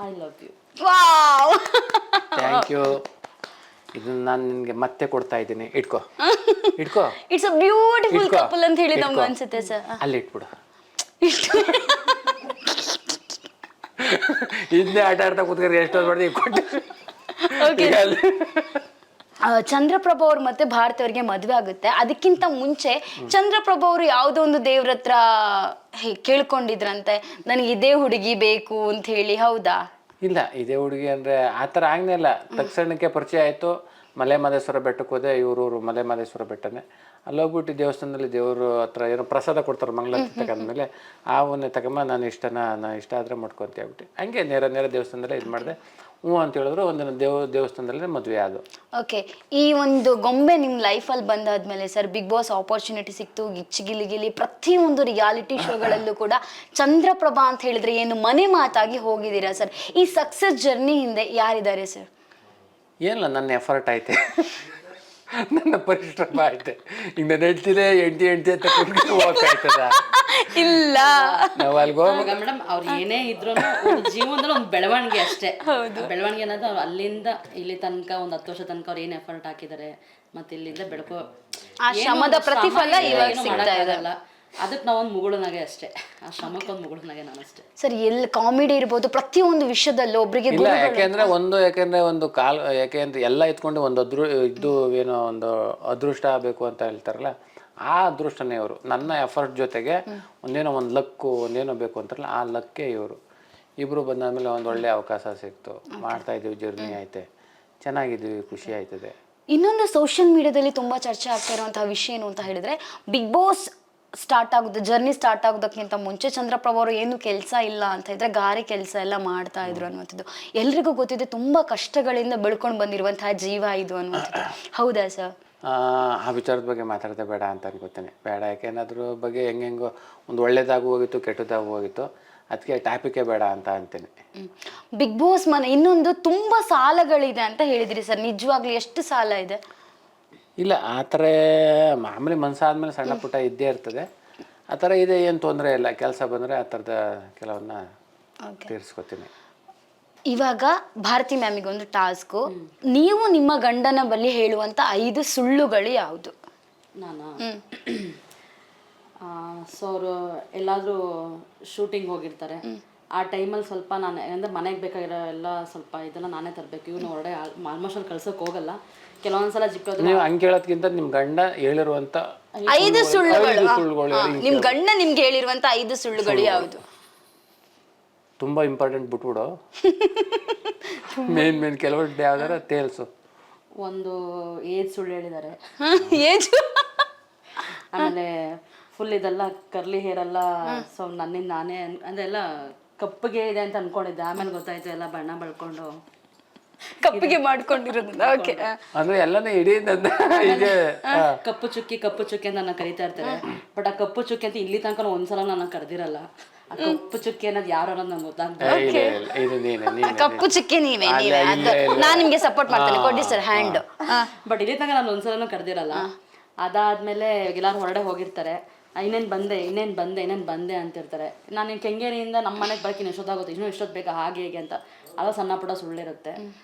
I love you. Wow, thank you. ಇದನ್ನ ನಾನು ನಿನಗೆ ಮತ್ತೆ ಕೊಡ್ತಾ ಇದ್ದೀನಿ, ಇಟ್ಕೋ. ಇಟ್ಸ್ ಅ ಬ್ಯೂಟಿಫುಲ್ ಕಪಲ್ ಅಂತ ಹೇಳಿ ನಮ್ಗೆ ಅನ್ಸುತ್ತೆ ಸರ್. ಅಲ್ಲಿ ಇಟ್ಬಿಡು. ಇದನ್ನೇ ಆಟ ಆಡ್ತಾ ಕೂತ್ಕೊಂಡು ಎಷ್ಟೊಂದು ಮಾಡಿದೆ ಕೊಟ್ಟು. ಚಂದ್ರಪ್ರಭಾ ಅವ್ರು ಮತ್ತೆ ಭಾರತಿ ಅವ್ರಿಗೆ ಮದುವೆ ಆಗುತ್ತೆ. ಅದಕ್ಕಿಂತ ಮುಂಚೆ ಚಂದ್ರಪ್ರಭಾ ಅವರು ಯಾವುದೋ ಒಂದು ದೇವ್ರ ಹತ್ರ ಕೇಳ್ಕೊಂಡಿದ್ರಂತೆ, ನನಗೆ ಇದೇ ಹುಡುಗಿ ಬೇಕು ಅಂತ ಹೇಳಿ. ಹೌದಾ? ಇಲ್ಲ, ಇದೇ ಹುಡುಗಿ ಅಂದರೆ ಆ ಥರ ಆಗನೇ ಇಲ್ಲ. ತಕ್ಷಣಕ್ಕೆ ಪರಿಚಯ ಆಯಿತು. ಮಲೆ ಮಹದೇಶ್ವರ ಬೆಟ್ಟಕ್ಕೆ ಹೋದೆ. ಇವರು ಮಲೆ ಮಹದೇಶ್ವರ ಬೆಟ್ಟನೇ. ಅಲ್ಲೋಗ್ಬಿಟ್ಟು ದೇವಸ್ಥಾನದಲ್ಲಿ ದೇವರು ಹತ್ರ ಏನೋ ಪ್ರಸಾದ ಕೊಡ್ತಾರೆ ಮಂಗಳಾರತಿ ತಗೊಂಡ್ಮೇಲೆ. ಅವನ್ನೇ ತಗೊಂಬ, ನಾನು ಇಷ್ಟ ಆದರೆ ಮಾಡ್ಕೊತ ಆಗ್ಬಿಟ್ಟು ಹಂಗೆ ನೇರ ದೇವಸ್ಥಾನದಲ್ಲೇ ಇದು ಮಾಡಿದೆ. ಹ್ಞೂ ಅಂತ ಹೇಳಿದ್ರು. ಒಂದು ದೇವಸ್ಥಾನದಲ್ಲೇ ಮದುವೆ ಆದವು. ಓಕೆ, ಈ ಒಂದು ಗೊಂಬೆ ನಿಮ್ಮ ಲೈಫಲ್ಲಿ ಬಂದಾದ್ಮೇಲೆ ಸರ್ ಬಿಗ್ ಬಾಸ್ ಆಪರ್ಚುನಿಟಿ ಸಿಕ್ತು, ಗಿಲಿ ಪ್ರತಿಯೊಂದು ರಿಯಾಲಿಟಿ ಶೋಗಳಲ್ಲೂ ಕೂಡ ಚಂದ್ರಪ್ರಭಾ ಅಂತ ಹೇಳಿದ್ರೆ ಏನು ಮನೆ ಮಾತಾಗಿ ಹೋಗಿದ್ದೀರಾ ಸರ್. ಈ ಸಕ್ಸಸ್ ಜರ್ನಿ ಹಿಂದೆ ಯಾರಿದ್ದಾರೆ ಸರ್? ಏನಿಲ್ಲ, ನನ್ನ ಎಫರ್ಟ್ ಐತೆ, ನನ್ನ ಪರಿಶ್ರಮ ಐತೆ. ಈಗ ನಾನು ಹೇಳ್ತಿದ್ದೆ ಎಂಟಿ ಅಂತ ಹೋಗ್ತಾಯ್ತದ. ಇಲ್ಲ, ನಾವು ಅಲ್ಗೋ ಮೇಡಮ್ ಅವ್ರು ಏನೇ ಇದ್ರು ಜೀವನದಲ್ಲಿ ಒಂದು ಬೆಳವಣಿಗೆ ಅಷ್ಟೇ. ಬೆಳವಣಿಗೆ ಅನ್ನೋದು ಅವ್ರು ಅಲ್ಲಿಂದ ಇಲ್ಲಿ ತನಕ ಒಂದು 10 ವರ್ಷ ತನಕ ಅವ್ರು ಏನು ಎಫರ್ಟ್ ಹಾಕಿದ್ದಾರೆ ಮತ್ತೆ ಇಲ್ಲಿಂದ ಬೆಳಕೋ ಆ ಶ್ರಮದ ಪ್ರತಿಫಲ ಇವಾಗ ಸಿಗ್ತಾ ಇದೆ. ಅದಕ್ಕೆ ನಾವೊಂದು ಮುಗುಳುನಾಗೆ ಅಷ್ಟೇ, ಆ ಶ್ರಮಕ್ಕೊಂದು ಮುಗುಳುನಾಗೆ ನಾನು ಅಷ್ಟೇ ಸರ್. ಎಲ್ಲಿ ಕಾಮಿಡಿ ಇರ್ಬೋದು, ಪ್ರತಿಯೊಂದು ವಿಷಯದಲ್ಲೂ ಒಬ್ರಿಗೆ ಇಲ್ಲ. ಯಾಕೆಂದ್ರೆ ಒಂದು ಯಾಕೆಂದ್ರೆ ಎಲ್ಲ ಇತ್ಕೊಂಡು ಒಂದು ಏನೋ ಒಂದು ಅದೃಷ್ಟ ಬೇಕು ಅಂತ ಹೇಳ್ತಾರಲ್ಲ, ಆ ಅದೃಷ್ಟನೇ ಇವರು. ನನ್ನ ಎಫರ್ಟ್ ಜೊತೆಗೆ ಒಂದು ಲಕ್ಕು ಒಂದೇನೋ ಬೇಕು ಅಂತಾರಲ್ಲ, ಆ ಲಕ್ಕೇ ಇವರು. ಇಬ್ಬರು ಬಂದಾದ್ಮೇಲೆ ಒಂದು ಒಳ್ಳೆ ಅವಕಾಶ ಸಿಕ್ತು. ಮಾಡ್ತಾ ಇದ್ದೀವಿ, ಜರ್ನಿ ಐತೆ, ಚೆನ್ನಾಗಿದ್ದೀವಿ, ಖುಷಿ ಆಯ್ತದೆ. ಇನ್ನೊಂದು ಸೋಷಿಯಲ್ ಮೀಡಿಯಾದಲ್ಲಿ ತುಂಬಾ ಚರ್ಚೆ ಆಗ್ತಾ ಇರುವಂತಹ ವಿಷಯ ಏನು ಅಂತ ಹೇಳಿದ್ರೆ, ಬಿಗ್ ಬಾಸ್ ಜರ್ನಿ ಸ್ಟಾರ್ಟ್ ಆಗೋದಕ್ಕಿಂತ ಮುಂಚೆ ಚಂದ್ರಪ್ರಭಾ ಅವರು ಏನು ಕೆಲಸ ಇಲ್ಲ ಅಂತ ಇದ್ರೆ ಗಾರೆ ಕೆಲಸ ಎಲ್ಲ ಮಾಡ್ತಾ ಇದ್ರು ಅನ್ನುವಂಥದ್ದು ಎಲ್ರಿಗೂ ಗೊತ್ತಿದೆ. ತುಂಬಾ ಕಷ್ಟಗಳಿಂದ ಬೆಳ್ಕೊಂಡು ಬಂದಿರುವಂತಹ ಜೀವ ಇದು ಅನ್ನುವಂಥದ್ದು. ಹೌದಾ ಸರ್? ಆ ವಿಚಾರದ ಬಗ್ಗೆ ಮಾತಾಡ್ತಾ ಬೇಡ ಅಂತ ಅನ್ಕೋತೇನೆ. ಬೇಡ, ಯಾಕೆಂದ್ರೆ ಅದ್ರ ಬಗ್ಗೆ ಹೆಂಗೆಂಗೋ ಒಂದು ಒಳ್ಳೇದಾಗೂ ಹೋಗಿತ್ತು, ಕೆಟ್ಟದಾಗೂ ಹೋಗಿತ್ತು. ಅದಕ್ಕೆ ಟಾಪಿಕೇ ಬೇಡ ಅಂತ ಅಂತೇನೆ. ಬಿಗ್ ಬಾಸ್ ಮನೆ ಇನ್ನೊಂದು ತುಂಬಾ ಸಾಲಗಳಿದೆ ಅಂತ ಹೇಳಿದ್ರಿ ಸರ್, ನಿಜವಾಗ್ಲೂ ಎಷ್ಟು ಸಾಲ ಇದೆ? ಇಲ್ಲ, ಆ ಥರ ಮಾಮೂಲಿ ಮನಸ್ಸಾದ್ಮೇಲೆ ಸಣ್ಣ ಪುಟ್ಟ ಇದ್ದೇ ಇರ್ತದೆ. ಆ ಥರ ಇದೆ, ಏನು ತೊಂದರೆ ಇಲ್ಲ. ಕೆಲಸ ಬಂದರೆ ಆ ಥರದ ಕೆಲವನ್ನ ತೀರಿಸ್ಕೊತೀನಿ. ಇವಾಗ ಭಾರತಿ ಮ್ಯಾಮಿಗೆ ಒಂದು ಟಾಸ್ಕು, ನೀವು ನಿಮ್ಮ ಗಂಡನ ಬಳಿ ಹೇಳುವಂತ 5 ಸುಳ್ಳುಗಳು ಯಾವುದು? ನಾನು ಸೊ ಅವರು ಎಲ್ಲಾದರೂ ಶೂಟಿಂಗ್ ಹೋಗಿರ್ತಾರೆ, ಆ ಟೈಮಲ್ಲಿ ಸ್ವಲ್ಪ ನಾನು ಅಂದರೆ ಮನೆಗೆ ಬೇಕಾಗಿರೋ ಎಲ್ಲ ಸ್ವಲ್ಪ ಇದನ್ನು ನಾನೇ ತರಬೇಕು. ಇವನು ಹೊರಡೆ ಆಲ್ಮೋಸ್ಟ್ ಅಲ್ಲಿ ಕಳ್ಸೋಕೆ ಹೋಗಲ್ಲ. ಕೆಲವೊಂದ್ಸಲ ಜಿಪ್ಪೋದು. ನೀವು ಹಂಗೆ ಹೇಳೋದ್ಕಿಂತ ನಿಮ್ಮ ಗಂಡ ಹೇಳಿರುವಂಥ 5 ಸುಳ್ಳುಗಳು, ನಿಮ್ಮ ಗಂಡ ನಿಮ್ಗೆ ಹೇಳಿರುವಂತ 5 ಸುಳ್ಳುಗಳು ಯಾವುದು? ತುಂಬ ಇಂಪಾರ್ಟೆಂಟ್ ಬಿಟ್ಬಿಡು. ಮೇನ್ ಕೆಲವೊಂದು ಯಾವ್ದಾರ ತೇಲ್ಸು. ಒಂದು ಏಜ್ ಸುಳ್ಳು ಹೇಳಿದ್ದಾರೆ. ಏಜ್? ಆಮೇಲೆ ಫುಲ್ ಇದೆಲ್ಲ ಕರ್ಲಿ ಹೇರ್ ಎಲ್ಲ ಸೊ ನನ್ನಿಂದ ನಾನೇ ಅಂದರೆ ಎಲ್ಲ ಕಪ್ಪಗೆ ಇದೆ ಅಂತ ಅನ್ಕೊಂಡಿದ್ದೆ. ಆಮೇಲೆ ಗೊತ್ತಾಯ್ತು ಎಲ್ಲ ಬಣ್ಣ ಬಳ್ಕೊಂಡು ಕಪ್ಪಿಗೆ ಮಾಡ್ಕೊಂಡಿರೋದು. ಓಕೆ, ಅಂದ್ರೆ ಎಲ್ಲನೇ ಇಡೀ ಕಪ್ಪು ಚುಕ್ಕಿ ಅಂತ ನನ್ನ ಕರಿತಾ ಇರ್ತಾರೆ. ಬಟ್ ಆ ಕಪ್ಪು ಚುಕ್ಕಿ ಅಂತ ಇಲ್ಲಿ ತನಕ ಒಂದ್ಸಲ ನನ್ನ ಕರೆದಿರಲ್ಲ. ಆ ಕಪ್ಪು ಚುಕ್ಕಿ ಅನ್ನೋದು ಯಾರು ಅನ್ನೋದು ನಂಗೆ ಗೊತ್ತಾಗ್ತದೆ. ಕಪ್ಪು ಚುಕ್ಕಿ ನೀವೇ ನಾನು ನಿಮ್ಗೆ ಸಪೋರ್ಟ್ ಮಾಡ್ತೇನೆ, ಕೊಡಿ ಸರ್ ಹ್ಯಾಂಡ್. ಬಟ್ ಇಲ್ಲಿ ತನಕ ನಾನು ಒಂದ್ಸಲನೂ ಕರೆದಿರಲ್ಲ. ಅದಾದ್ಮೇಲೆ ಎಲ್ಲಾರು ಹೊರಡೆ ಹೋಗಿರ್ತಾರೆ, ಇನ್ನೇನು ಬಂದೆ ಅಂತಿರ್ತಾರೆ. ನಾನು ಕೆಂಗೇರಿಯಿಂದ ನಮ್ಮ ಮನೆಗೆ ಬರೋಕೆ ಎಷ್ಟೊತ್ತಾಗುತ್ತೆ, ಇನ್ನೂ ಎಷ್ಟೊತ್ತು ಬೇಕಾ ಹಾಗೆ ಹೇಗೆ ಅಂತ ಅಲ್ಲ ಸಣ್ಣ ಪುಟ್ಟ ಸುಳ್ಳಿರುತ್ತೆ.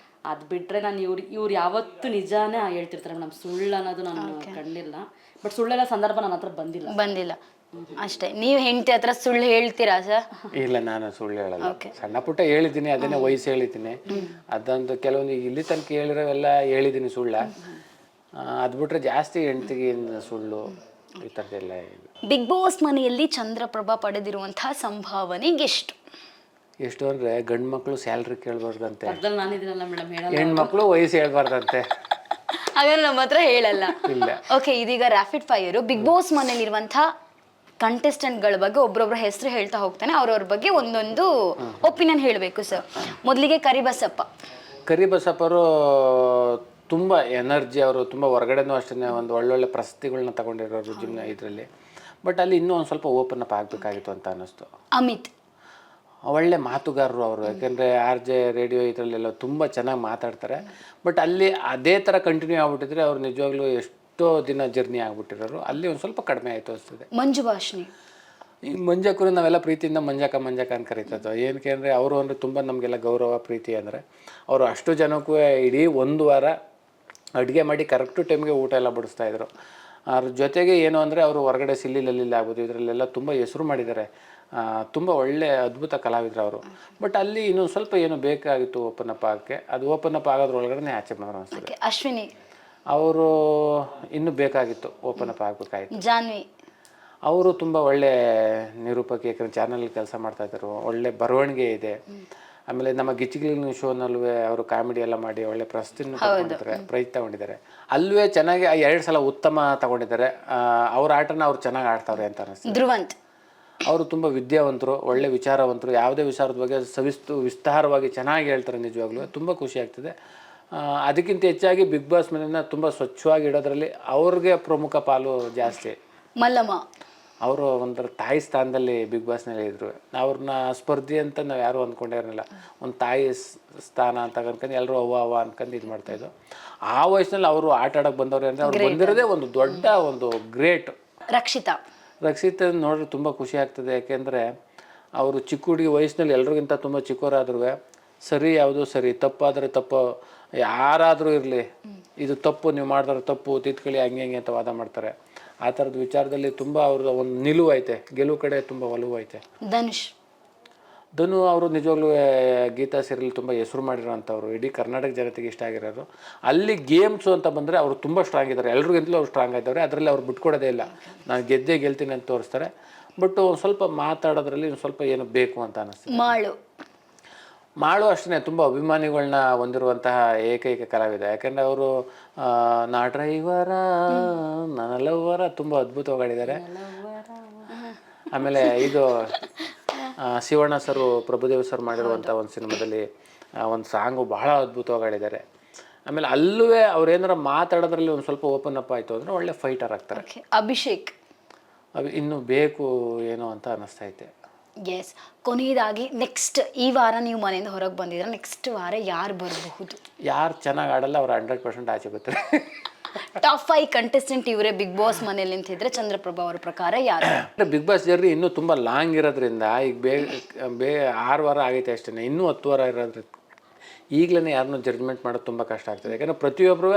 ಅದು ಬಿಟ್ಟರೆ ನಾನು ಇವ್ರು ಯಾವತ್ತೂ ನಿಜಾನೇ ಹೇಳ್ತಿರ್ತಾರೆ. ನಮ್ಮ ಸುಳ್ಳು ಅನ್ನೋದು ನಾನು ಕಂಡಿಲ್ಲ. ಬಟ್ ಸುಳ್ಳೆಲ್ಲ ಸಂದರ್ಭ ನನ್ನ ಹತ್ರ ಬಂದಿಲ್ಲ. ಅಷ್ಟೇ. ನೀವು ಹೆಂಡತಿ ಹತ್ರ ಸುಳ್ಳು ಹೇಳ್ತೀರಾ ಸರ್? ಇಲ್ಲ, ನಾನು ಸುಳ್ಳು ಹೇಳಲ್ಲ. ಸಣ್ಣ ಪುಟ್ಟ ಹೇಳಿದ್ದೀನಿ, ಅದನ್ನೇ ವಯಸ್ಸು ಹೇಳಿದ್ದೀನಿ. ಅದಂತೂ ಕೆಲವೊಂದು ಇಲ್ಲಿ ತನಕ ಹೇಳಿರೋವೆಲ್ಲ ಹೇಳಿದ್ದೀನಿ ಸುಳ್ಳ. ಅದು ಬಿಟ್ರೆ ಜಾಸ್ತಿ ಹೆಂಡ್ತಿಗೆ ಸುಳ್ಳು ಈ ಥರದ್ದೆಲ್ಲ. ಬಿಗ್ ಬಾಸ್ ಮನೆಯಲ್ಲಿ ಚಂದ್ರಪ್ರಭಾ ಪಡೆದಿರುವಂತಹ ಸಂಭಾವನೆ ಎಷ್ಟು ಅಂದರೆ, ಗಂಡು ಮಕ್ಕಳು ಸ್ಯಾಲ್ರಿ ಕೇಳಬಾರ್ದಂತೆ, ಅದ್ರಲ್ಲಿ ನಾನಿದ್ದೀನಲ್ಲ ಮೇಡಮ್, ಹೇಳಲ್ಲ. ಹೆಣ್ಮಕ್ಳು ವಯಸ್ಸು ಹೇಳ್ಬಾರ್ದಂತೆ. ಹಾಗಾದ್ರೆ ನಮ್ಮ ಹತ್ರ ಹೇಳಲ್ಲ. ಇಲ್ಲ. ಓಕೆ, ಇದೀಗ ರ್ಯಾಪಿಡ್ ಫೈರ್. ಬಿಗ್ ಬಾಸ್ ಮನೇಲಿರುವಂತಹ ಕಂಟೆಸ್ಟೆಂಟ್ಗಳ ಬಗ್ಗೆ ಒಬ್ರೊಬ್ರ ಹೆಸರು ಹೇಳ್ತಾ ಹೋಗ್ತಾನೆ, ಅವ್ರವ್ರ ಬಗ್ಗೆ ಒಂದೊಂದು ಒಪಿನಿಯನ್ ಹೇಳಬೇಕು ಸರ್. ಮೊದಲಿಗೆ ಕರಿಬಸಪ್ಪರು ತುಂಬ ಎನರ್ಜಿ, ಅವರು ತುಂಬ ಹೊರಗಡೆನೂ ಅಷ್ಟೇ ಒಂದು ಒಳ್ಳೊಳ್ಳೆ ಪ್ರಶಸ್ತಿಗಳನ್ನ ತಗೊಂಡಿರೋರು ಜಿಮ್ ಇದರಲ್ಲಿ. ಬಟ್ ಅಲ್ಲಿ ಇನ್ನೂ ಒಂದು ಸ್ವಲ್ಪ ಓಪನ್ ಅಪ್ ಆಗಬೇಕಾಗಿತ್ತು ಅಂತ ಅನ್ನಿಸ್ತು. ಅಮಿತ್ ಒಳ್ಳೆ ಮಾತುಗಾರರು ಅವರು, ಯಾಕೆಂದರೆ RJ ರೇಡಿಯೋ ಇದರಲ್ಲೆಲ್ಲ ತುಂಬ ಚೆನ್ನಾಗಿ ಮಾತಾಡ್ತಾರೆ. ಬಟ್ ಅಲ್ಲಿ ಅದೇ ಥರ ಕಂಟಿನ್ಯೂ ಆಗ್ಬಿಟ್ಟಿದ್ರೆ ಅವ್ರು ನಿಜವಾಗ್ಲೂ ಎಷ್ಟೋ ದಿನ ಜರ್ನಿ ಆಗ್ಬಿಟ್ಟಿರೋರು. ಅಲ್ಲಿ ಒಂದು ಸ್ವಲ್ಪ ಕಡಿಮೆ ಆಯಿತು ಅನಿಸ್ತದೆ. ಮಂಜು ಭಾಷಿಣಿ, ಈ ಮಂಜಕ್ಕೂ ನಾವೆಲ್ಲ ಪ್ರೀತಿಯಿಂದ ಮಂಜಕ್ಕ ಅಂತ ಕರಿತದ್ದು. ಏನಕ್ಕೆ ಅಂದರೆ ಅವರು ಅಂದರೆ ತುಂಬ ನಮಗೆಲ್ಲ ಗೌರವ ಪ್ರೀತಿ. ಅಂದರೆ ಅವರು ಅಷ್ಟು ಜನಕ್ಕೂ ಇಡೀ ಒಂದು ವಾರ ಅಡುಗೆ ಮಾಡಿ ಕರೆಕ್ಟು ಟೈಮ್ಗೆ ಊಟ ಎಲ್ಲ ಬಡಿಸ್ತಾಯಿದ್ರು. ಅದ್ರ ಜೊತೆಗೆ ಏನು ಅಂದರೆ ಅವರು ಹೊರಗಡೆ ಸಿಲ್ಲಿಲಲ್ಲಿ ಆಗ್ಬೋದು ಇದರಲ್ಲೆಲ್ಲ ತುಂಬ ಹೆಸರು ಮಾಡಿದ್ದಾರೆ. ತುಂಬ ಒಳ್ಳೆ ಅದ್ಭುತ ಕಲಾವಿದರು ಅವರು. ಬಟ್ ಅಲ್ಲಿ ಇನ್ನೊಂದು ಸ್ವಲ್ಪ ಏನು ಬೇಕಾಗಿತ್ತು ಓಪನ್ ಅಪ್ ಆಗೋಕ್ಕೆ. ಅದು ಓಪನ್ ಅಪ್ ಆಗೋದ್ರೊಳಗಡೆ ಆಚೆ ಬಂದರು ಅನಿಸ್ತದೆ. ಅಶ್ವಿನಿ ಅವರು ಇನ್ನೂ ಬೇಕಾಗಿತ್ತು, ಓಪನ್ ಅಪ್ ಆಗಬೇಕಾಗಿತ್ತು. ಜಾನ್ವಿ ಅವರು ತುಂಬ ಒಳ್ಳೆ ನಿರೂಪಕಿ, ಯಾಕಂದರೆ ಚಾನಲಲ್ಲಿ ಕೆಲಸ ಮಾಡ್ತಾಯಿದ್ರು, ಒಳ್ಳೆ ಬರವಣಿಗೆ ಇದೆ. ಆಮೇಲೆ ನಮ್ಮ ಗಿಚ್ಚಿಗಿಲಿನ ಶೋನಲ್ಲೂ ಅವರು ಕಾಮಿಡಿ ಎಲ್ಲ ಮಾಡಿ ಒಳ್ಳೆ ಪ್ರಶಸ್ತಿನೂ ತಗೊಂಡಿದ್ದಾರೆ, ಪ್ರೈಸ್ ತಗೊಂಡಿದ್ದಾರೆ. ಅಲ್ಲೂ ಚೆನ್ನಾಗಿ 2 ಸಲ ಉತ್ತಮ ತಗೊಂಡಿದ್ದಾರೆ. ಅವ್ರ ಆಟನ ಅವ್ರು ಚೆನ್ನಾಗಿ ಆಡ್ತಾವ್ರೆ ಅಂತ ಅನಿಸ್ತದೆ. ಧ್ರುವಂತ್ ಅವರು ತುಂಬ ವಿದ್ಯಾವಂತರು, ಒಳ್ಳೆ ವಿಚಾರವಂತರು, ಯಾವುದೇ ವಿಚಾರದ ಬಗ್ಗೆ ವಿಸ್ತಾರವಾಗಿ ಚೆನ್ನಾಗಿ ಹೇಳ್ತಾರೆ. ನಿಜವಾಗ್ಲೂ ತುಂಬ ಖುಷಿ ಆಗ್ತದೆ. ಅದಕ್ಕಿಂತ ಹೆಚ್ಚಾಗಿ ಬಿಗ್ ಬಾಸ್ ಮನೆಯನ್ನು ತುಂಬ ಸ್ವಚ್ಛವಾಗಿ ಇಡೋದ್ರಲ್ಲಿ ಅವ್ರಿಗೆ ಪ್ರಮುಖ ಪಾಲು ಜಾಸ್ತಿ. ಮಲ್ಲಮ್ಮ ಅವರು ಒಂಥರ ತಾಯಿ ಸ್ಥಾನದಲ್ಲಿ ಬಿಗ್ ಬಾಸ್ನಲ್ಲಿ ಇದ್ರು. ಅವ್ರನ್ನ ಸ್ಪರ್ಧಿ ಅಂತ ನಾವು ಯಾರೂ ಅಂದ್ಕೊಂಡೇ ಇರಲಿಲ್ಲ. ಒಂದು ತಾಯಿ ಸ್ಥಾನ ಅಂತ ಅನ್ಕೊಂಡು ಎಲ್ಲರೂ ಅವ್ವ ಅನ್ಕೊಂಡು ಇದು ಮಾಡ್ತಾಯಿದ್ದು. ಆ ವಯಸ್ಸಿನಲ್ಲಿ ಅವರು ಆಟ ಆಡೋಕ್ಕೆ ಬಂದವ್ರೆ ಅಂದರೆ ಅವ್ರು ಬಂದಿರೋದೇ ಒಂದು ದೊಡ್ಡ ಒಂದು ಗ್ರೇಟ್. ರಕ್ಷಿತಾ ನೋಡಿದ್ರೆ ತುಂಬ ಖುಷಿ ಆಗ್ತದೆ. ಯಾಕೆಂದರೆ ಅವರು ಚಿಕ್ಕ ಹುಡುಗಿ ವಯಸ್ಸಿನಲ್ಲಿ ಎಲ್ರಿಗಿಂತ ತುಂಬ ಚಿಕ್ಕವರಾದ್ರೂ ಸರಿ ಯಾವುದು ಸರಿ, ತಪ್ಪಾದರೆ ತಪ್ಪು, ಯಾರಾದರೂ ಇರಲಿ ಇದು ತಪ್ಪು, ನೀವು ಮಾಡಿದ್ರೆ ತಪ್ಪು, ತಿದ್ಕೊಳ್ಳಿ, ಹಂಗೆ ಅಂತ ವಾದ ಮಾಡ್ತಾರೆ. ಆ ಥರದ ವಿಚಾರದಲ್ಲಿ ತುಂಬ ಅವ್ರದ್ದು ಒಂದು ನಿಲುವು ಐತೆ, ಗೆಲುವು ಕಡೆ ತುಂಬ ಒಲವು ಐತೆ. ಧನು ಅವರು ನಿಜವಾಗ್ಲೂ ಗೀತಾ ಸೀರಿಯಲ್ ತುಂಬ ಹೆಸರು ಮಾಡಿರೋಂಥವ್ರು, ಇಡೀ ಕರ್ನಾಟಕ ಜನತೆಗೆ ಇಷ್ಟ ಆಗಿರೋರು. ಅಲ್ಲಿ ಗೇಮ್ಸು ಅಂತ ಬಂದರೆ ಅವರು ತುಂಬ ಸ್ಟ್ರಾಂಗ್ ಇದ್ದಾರೆ, ಎಲ್ರಿಗಿಂತಲೂ ಅವ್ರು ಸ್ಟ್ರಾಂಗ್ ಆಗಿದ್ದಾರೆ. ಅದರಲ್ಲಿ ಅವ್ರು ಬಿಟ್ಕೊಡೋದೇ ಇಲ್ಲ, ನಾನು ಗೆಲ್ತೀನಿ ಅಂತ ತೋರಿಸ್ತಾರೆ. ಬಟ್ ಒಂದು ಸ್ವಲ್ಪ ಮಾತಾಡೋದ್ರಲ್ಲಿ ಒಂದು ಸ್ವಲ್ಪ ಏನು ಬೇಕು ಅಂತ ಅನ್ನಿಸ್ತು. ಮಾಳು ಅಷ್ಟೇ ತುಂಬ ಅಭಿಮಾನಿಗಳನ್ನ ಹೊಂದಿರುವಂತಹ ಏಕೈಕ ಕಲಾವಿದ. ಯಾಕಂದರೆ ಅವರು ನಾ ಡ್ರೈವರ ನನ್ನ ಲವ್ವರ ತುಂಬ ಅದ್ಭುತವಾಗಿ ಆಡಿದ್ದಾರೆ. ಆಮೇಲೆ ಇದು ಶಿವಣ್ಣ ಸರು, ಪ್ರಭುದೇವ್ ಸರ್ ಮಾಡಿರುವಂಥ ಒಂದು ಸಿನಿಮಾದಲ್ಲಿ ಒಂದು ಸಾಂಗು ಬಹಳ ಅದ್ಭುತವಾಗಿ ಆಡಿದ್ದಾರೆ. ಆಮೇಲೆ ಅಲ್ಲೂ ಅವ್ರು ಏನಾರ ಮಾತಾಡೋದ್ರಲ್ಲಿ ಒಂದು ಸ್ವಲ್ಪ ಓಪನ್ ಅಪ್ ಆಯಿತು ಅಂದರೆ ಒಳ್ಳೆ ಫೈಟರ್ ಆಗ್ತಾರೆ. ಅಭಿಷೇಕ್ ಇನ್ನೂ ಬೇಕು ಏನೋ ಅಂತ ಅನ್ನಿಸ್ತೈತೆ. ಎಸ್, ಕೊನೆಯದಾಗಿ ನೆಕ್ಸ್ಟ್ ಈ ವಾರ ನೀವು ಮನೆಯಿಂದ ಹೊರಗೆ ಬಂದಿದ್ರೆ ನೆಕ್ಸ್ಟ್ ವಾರ ಯಾರು ಬರಬಹುದು? ಯಾರು ಚೆನ್ನಾಗಿ ಆಡಲ್ಲ ಅವ್ರು 100% ಆಚೆ ಬರ್ತಾರೆ. ಟಾಪ್ 5 ಕಂಟೆಸ್ಟೆಂಟ್ ಇವರೇ ಬಿಗ್ ಬಾಸ್ ಮನೇಲಿ ನಿಂತಿದ್ರೆ ಚಂದ್ರಪ್ರಭಾ ಅವರ ಪ್ರಕಾರ ಯಾರು? ಬಿಗ್ ಬಾಸ್ ಜರ್ನಿ ಇನ್ನೂ ತುಂಬ ಲಾಂಗ್ ಇರೋದ್ರಿಂದ ಈಗ ಬೇಗ 6 ವಾರ ಆಗೈತೆ ಅಷ್ಟೇ, ಇನ್ನೂ 10 ವಾರ ಇರೋದ್ರಿಂದ ಈಗಲೇ ಯಾರನ್ನೂ ಜಡ್ಜ್ಮೆಂಟ್ ಮಾಡೋದು ತುಂಬ ಕಷ್ಟ ಆಗ್ತದೆ. ಯಾಕಂದರೆ ಪ್ರತಿಯೊಬ್ಬರೂ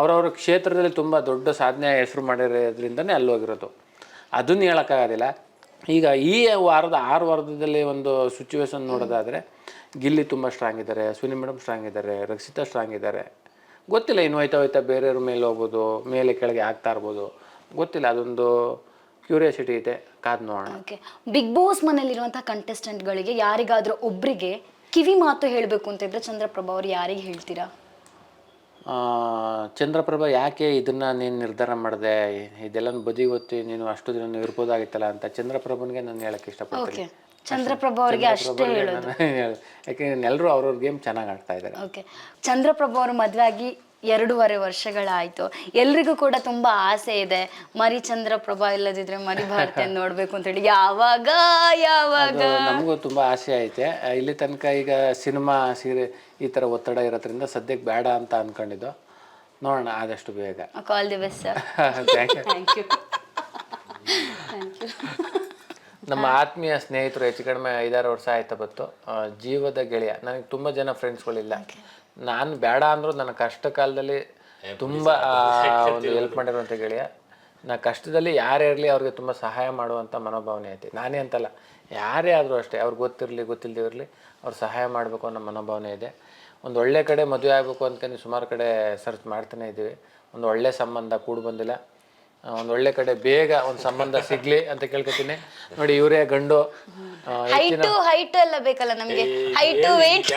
ಅವರವ್ರ ಕ್ಷೇತ್ರದಲ್ಲಿ ತುಂಬ ದೊಡ್ಡ ಸಾಧನೆ ಹೆಸರು ಮಾಡಿರೋದ್ರಿಂದನೇ ಅಲ್ಲಿ ಹೋಗಿರೋದು. ಅದನ್ನು ಹೇಳೋಕ್ಕಾಗೋದಿಲ್ಲ. ಈಗ ಈ ವಾರದ 6 ವಾರದಲ್ಲಿ ಒಂದು ಸಿಚುವೇಶನ್ ನೋಡೋದಾದರೆ ಗಿಲ್ಲಿ ತುಂಬ ಸ್ಟ್ರಾಂಗ್ ಇದ್ದಾರೆ, ಸುನಿ ಮೇಡಮ್ ಸ್ಟ್ರಾಂಗ್ ಇದ್ದಾರೆ, ರಕ್ಷಿತಾ ಸ್ಟ್ರಾಂಗ್ ಇದ್ದಾರೆ. ಗೊತ್ತಿಲ್ಲ, ಇನ್ನು ಹೋಯ್ತಾ ಬೇರೆಯವ್ರ ಮೇಲೆ ಹೋಗ್ಬೋದು, ಮೇಲೆ ಕೆಳಗೆ ಆಗ್ತಾ ಇರ್ಬೋದು, ಗೊತ್ತಿಲ್ಲ. ಅದೊಂದು ಕ್ಯೂರಿಯಾಸಿಟಿ ಇದೆ, ಕಾದು ನೋಡೋಣ. ಓಕೆ, ಬಿಗ್ ಬಾಸ್ ಮನೇಲಿರುವಂಥ ಕಂಟೆಸ್ಟೆಂಟ್ಗಳಿಗೆ ಯಾರಿಗಾದರೂ ಒಬ್ಬರಿಗೆ ಕಿವಿ ಮಾತು ಹೇಳಬೇಕು ಅಂತ ಇದ್ರೆ ಚಂದ್ರಪ್ರಭಾ ಅವ್ರು ಯಾರಿಗೆ ಹೇಳ್ತೀರಾ? ಚಂದ್ರಪ್ರಭಾ ಯಾಕೆ ಇದನ್ನು ನೀನು ನಿರ್ಧಾರ ಮಾಡಿದೆ, ಇದೆಲ್ಲ ಬದಿಗೆ ಗೊತ್ತಿ ನೀನು ಅಷ್ಟು ದಿನ ಇರ್ಬೋದಾಗಿತ್ತಲ್ಲ ಅಂತ ಚಂದ್ರಪ್ರಭನಿಗೆ ನಾನು ಹೇಳೋಕ್ಕೆ ಇಷ್ಟಪಡ್ತೀನಿ. ಚಂದ್ರಪ್ರಭಾ ಅವರಿಗೆ ಅಷ್ಟೇ ಹೇಳೋದು, ಯಾಕೆಂದ್ರೆ ಎಲ್ಲರೂ ಅವ್ರವ್ರ ಗೇಮ್ ಚೆನ್ನಾಗಿ ಆಡ್ತಾ ಇದ್ದಾರೆ. ಓಕೆ, ಚಂದ್ರಪ್ರಭಾ ಅವರು ಮದುವೆ ಆಗಿ 2.5 ವರ್ಷಗಳಾಯಿತು. ಎಲ್ರಿಗೂ ಕೂಡ ತುಂಬ ಆಸೆ ಇದೆ, ಮರಿ ಚಂದ್ರಪ್ರಭಾ ಇಲ್ಲದಿದ್ರೆ ಮರಿ ಭಾರತಿ ನೋಡಬೇಕು ಅಂತೇಳಿ. ಯಾವಾಗ ನಮಗೂ ತುಂಬ ಆಸೆ ಐತೆ. ಇಲ್ಲಿ ತನಕ ಈಗ ಸಿನಿಮಾ ಸೀರೆ ಈ ಥರ ಒತ್ತಡ ಇರೋದ್ರಿಂದ ಸದ್ಯಕ್ಕೆ ಬೇಡ ಅಂತ ಅಂದ್ಕೊಂಡಿದ್ದು. ನೋಡೋಣ ಆದಷ್ಟು ಬೇಗ. All the best sir. Thank you. ನಮ್ಮ ಆತ್ಮೀಯ ಸ್ನೇಹಿತರು ಹೆಚ್ಚು ಕಡಿಮೆ 5-6 ವರ್ಷ ಆಯ್ತಾ ಬಂತು. ಜೀವದ ಗೆಳೆಯ, ನನಗೆ ತುಂಬ ಜನ ಫ್ರೆಂಡ್ಸ್ಗಳಿಲ್ಲ. ನಾನು ಬೇಡ ಅಂದರೂ ನನ್ನ ಕಷ್ಟ ಕಾಲದಲ್ಲಿ ತುಂಬ ಒಂದು ಹೆಲ್ಪ್ ಮಾಡಿರುವಂಥ ಗೆಳೆಯ ಕಷ್ಟದಲ್ಲಿ ಯಾರೇ ಇರಲಿ ಅವ್ರಿಗೆ ತುಂಬ ಸಹಾಯ ಮಾಡುವಂಥ ಮನೋಭಾವನೆ ಐತಿ. ನಾನೇ ಅಂತಲ್ಲ, ಯಾರೇ ಆದರೂ ಅಷ್ಟೇ, ಅವ್ರಿಗೆ ಗೊತ್ತಿರಲಿ ಗೊತ್ತಿಲ್ಲದೆ ಇರಲಿ ಅವ್ರು ಸಹಾಯ ಮಾಡಬೇಕು ಅನ್ನೋ ಮನೋಭಾವನೆ ಇದೆ. ಒಂದು ಒಳ್ಳೆ ಕಡೆ ಮದುವೆ ಆಗಬೇಕು ಅಂದ್ಕೊಂಡು ಸುಮಾರು ಕಡೆ ಸರ್ಚ್ ಮಾಡ್ತಾನೆ ಇದ್ದೀವಿ. ಒಂದು ಒಳ್ಳೆ ಸಂಬಂಧ ಕೂಡಿ ಬಂದಿಲ್ಲ. ಒಂದು ಒಳ್ಳೆ ಕಡೆ ಬೇಗ ಒಂದು ಸಂಬಂಧ ಸಿಗಲಿ ಅಂತ ಕೇಳ್ಕೊತೀನಿ. ನೋಡಿ, ಇವರೇ ಗಂಡು. ಹೈಟ್ ಎಲ್ಲ ಬೇಕಲ್ಲ ನಮಗೆ, ಹೈಟು ವೆಯ್ಟ್.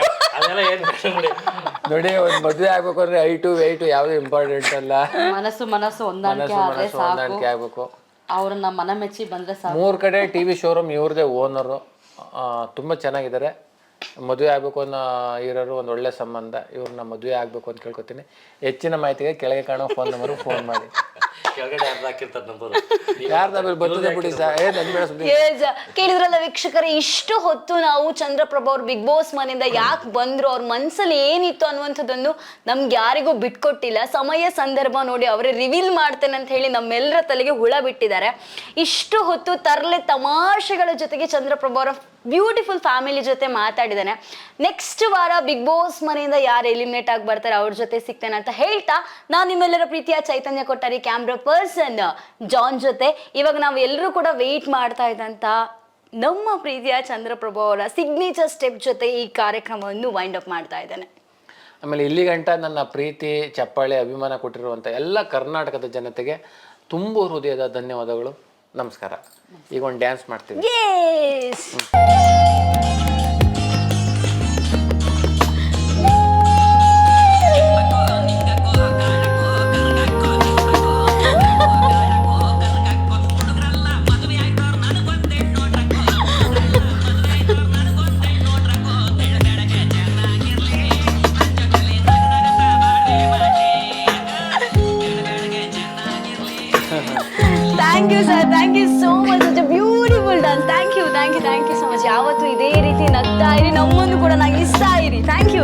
ನೋಡಿ, ಒಂದು ಮದುವೆ ಆಗ್ಬೇಕು ಅಂದ್ರೆ ಹೈಟು ವೆಯ್ಟು ಯಾವುದು ಇಂಪಾರ್ಟೆಂಟ್ ಅಲ್ಲ. ಮನಸ್ಸು ಹೊಂದಾಣಿಕೆ ಆಗ್ಬೇಕು. ಅವ್ರನ್ನ ಮನ ಮೆಚ್ಚಿ ಬಂದ್ರೆ ಸಾಕು. 3 ಕಡೆ TV ಶೋರೂಮ್ ಇವ್ರದೇ ಓನರು, ತುಂಬ ಚೆನ್ನಾಗಿದ್ದಾರೆ. ಮದುವೆ ಆಗಬೇಕು ಅನ್ನೋ ಇರೋರು, ಒಂದು ಒಳ್ಳೆ ಸಂಬಂಧ, ಇವ್ರನ್ನ ಮದುವೆ ಆಗಬೇಕು ಅಂತ ಕೇಳ್ಕೊತೀನಿ. ಹೆಚ್ಚಿನ ಮಾಹಿತಿಗೆ ಕೆಳಗೆ ಕಾಣೋ ಫೋನ್ ನಂಬರ್ಗೆ ಫೋನ್ ಮಾಡಿ. ಕೇಳಿದ್ರಲ್ಲ ವೀಕ್ಷಕರೇ, ಇಷ್ಟು ಹೊತ್ತು ನಾವು ಚಂದ್ರಪ್ರಭಾ ಅವ್ರು ಬಿಗ್ ಬಾಸ್ ಮನೆಯಿಂದ ಯಾಕೆ ಬಂದ್ರು, ಅವ್ರ ಮನ್ಸಲ್ಲಿ ಏನಿತ್ತು ಅನ್ನುವಂಥದ್ದೊಂದು ನಮ್ಗೆ ಯಾರಿಗೂ ಬಿಟ್ಕೊಟ್ಟಿಲ್ಲ. ಸಮಯ ಸಂದರ್ಭ ನೋಡಿ ಅವರೇ ರಿವೀಲ್ ಮಾಡ್ತೇನೆ ಅಂತ ಹೇಳಿ ನಮ್ಮೆಲ್ಲರ ತಲೆಗೆ ಹುಳ ಬಿಟ್ಟಿದ್ದಾರೆ. ಇಷ್ಟು ಹೊತ್ತು ತರಲೆ ತಮಾಷೆಗಳ ಜೊತೆಗೆ ಚಂದ್ರಪ್ರಭಾ ಅವರ ಬ್ಯೂಟಿಫುಲ್ ಫ್ಯಾಮಿಲಿ ಜೊತೆ ಮಾತಾಡಿದ್ದಾನೆ. ನೆಕ್ಸ್ಟ್ ವಾರ ಬಿಗ್ ಬಾಸ್ ಮನೆಯಿಂದ ಯಾರು ಎಲಿಮಿನೇಟ್ ಆಗಿ ಬರ್ತಾರೆ ಅವ್ರ ಜೊತೆ ಸಿಗ್ತೇನೆ ಅಂತ ಹೇಳ್ತಾ, ನಾನು ನಿಮ್ಮೆಲ್ಲರ ಪ್ರೀತಿಯ ಚೈತನ್ಯ ಕೊಟ್ಟಾರಿ ಕ್ಯಾಮ್ರಾ ಪರ್ಸನ್ ಜಾನ್ ಜೊತೆ ಇವಾಗ ನಾವು ಎಲ್ಲರೂ ಕೂಡ ವೆಯ್ಟ್ ಮಾಡ್ತಾ ಇದ್ದಂತ ನಮ್ಮ ಪ್ರೀತಿಯ ಚಂದ್ರಪ್ರಭಾ ಅವರ ಸಿಗ್ನೇಚರ್ ಸ್ಟೆಪ್ ಜೊತೆ ಈ ಕಾರ್ಯಕ್ರಮವನ್ನು ವೈಂಡ್ ಅಪ್ ಮಾಡ್ತಾ ಇದ್ದೇನೆ. ಆಮೇಲೆ ಇಲ್ಲಿ ಗಂಟ ನನ್ನ ಪ್ರೀತಿ, ಚಪ್ಪಾಳೆ, ಅಭಿಮಾನ ಕೊಟ್ಟಿರುವಂಥ ಎಲ್ಲ ಕರ್ನಾಟಕದ ಜನತೆಗೆ ತುಂಬ ಹೃದಯದ ಧನ್ಯವಾದಗಳು. ನಮಸ್ಕಾರ. ಈಗ ಒಂದು ಡ್ಯಾನ್ಸ್ ಮಾಡ್ತೀವಿ. Thank you sir, thank you so much. Such a beautiful dance. Thank you so much. ಯಾವತ್ತು ಇದೇ ರೀತಿ ನಗ್ತಾ ಇರಿ, ನಮ್ಮನ್ನು ಕೂಡ ನಗಿಸ್ತಾ ಇರಿ. Thank you.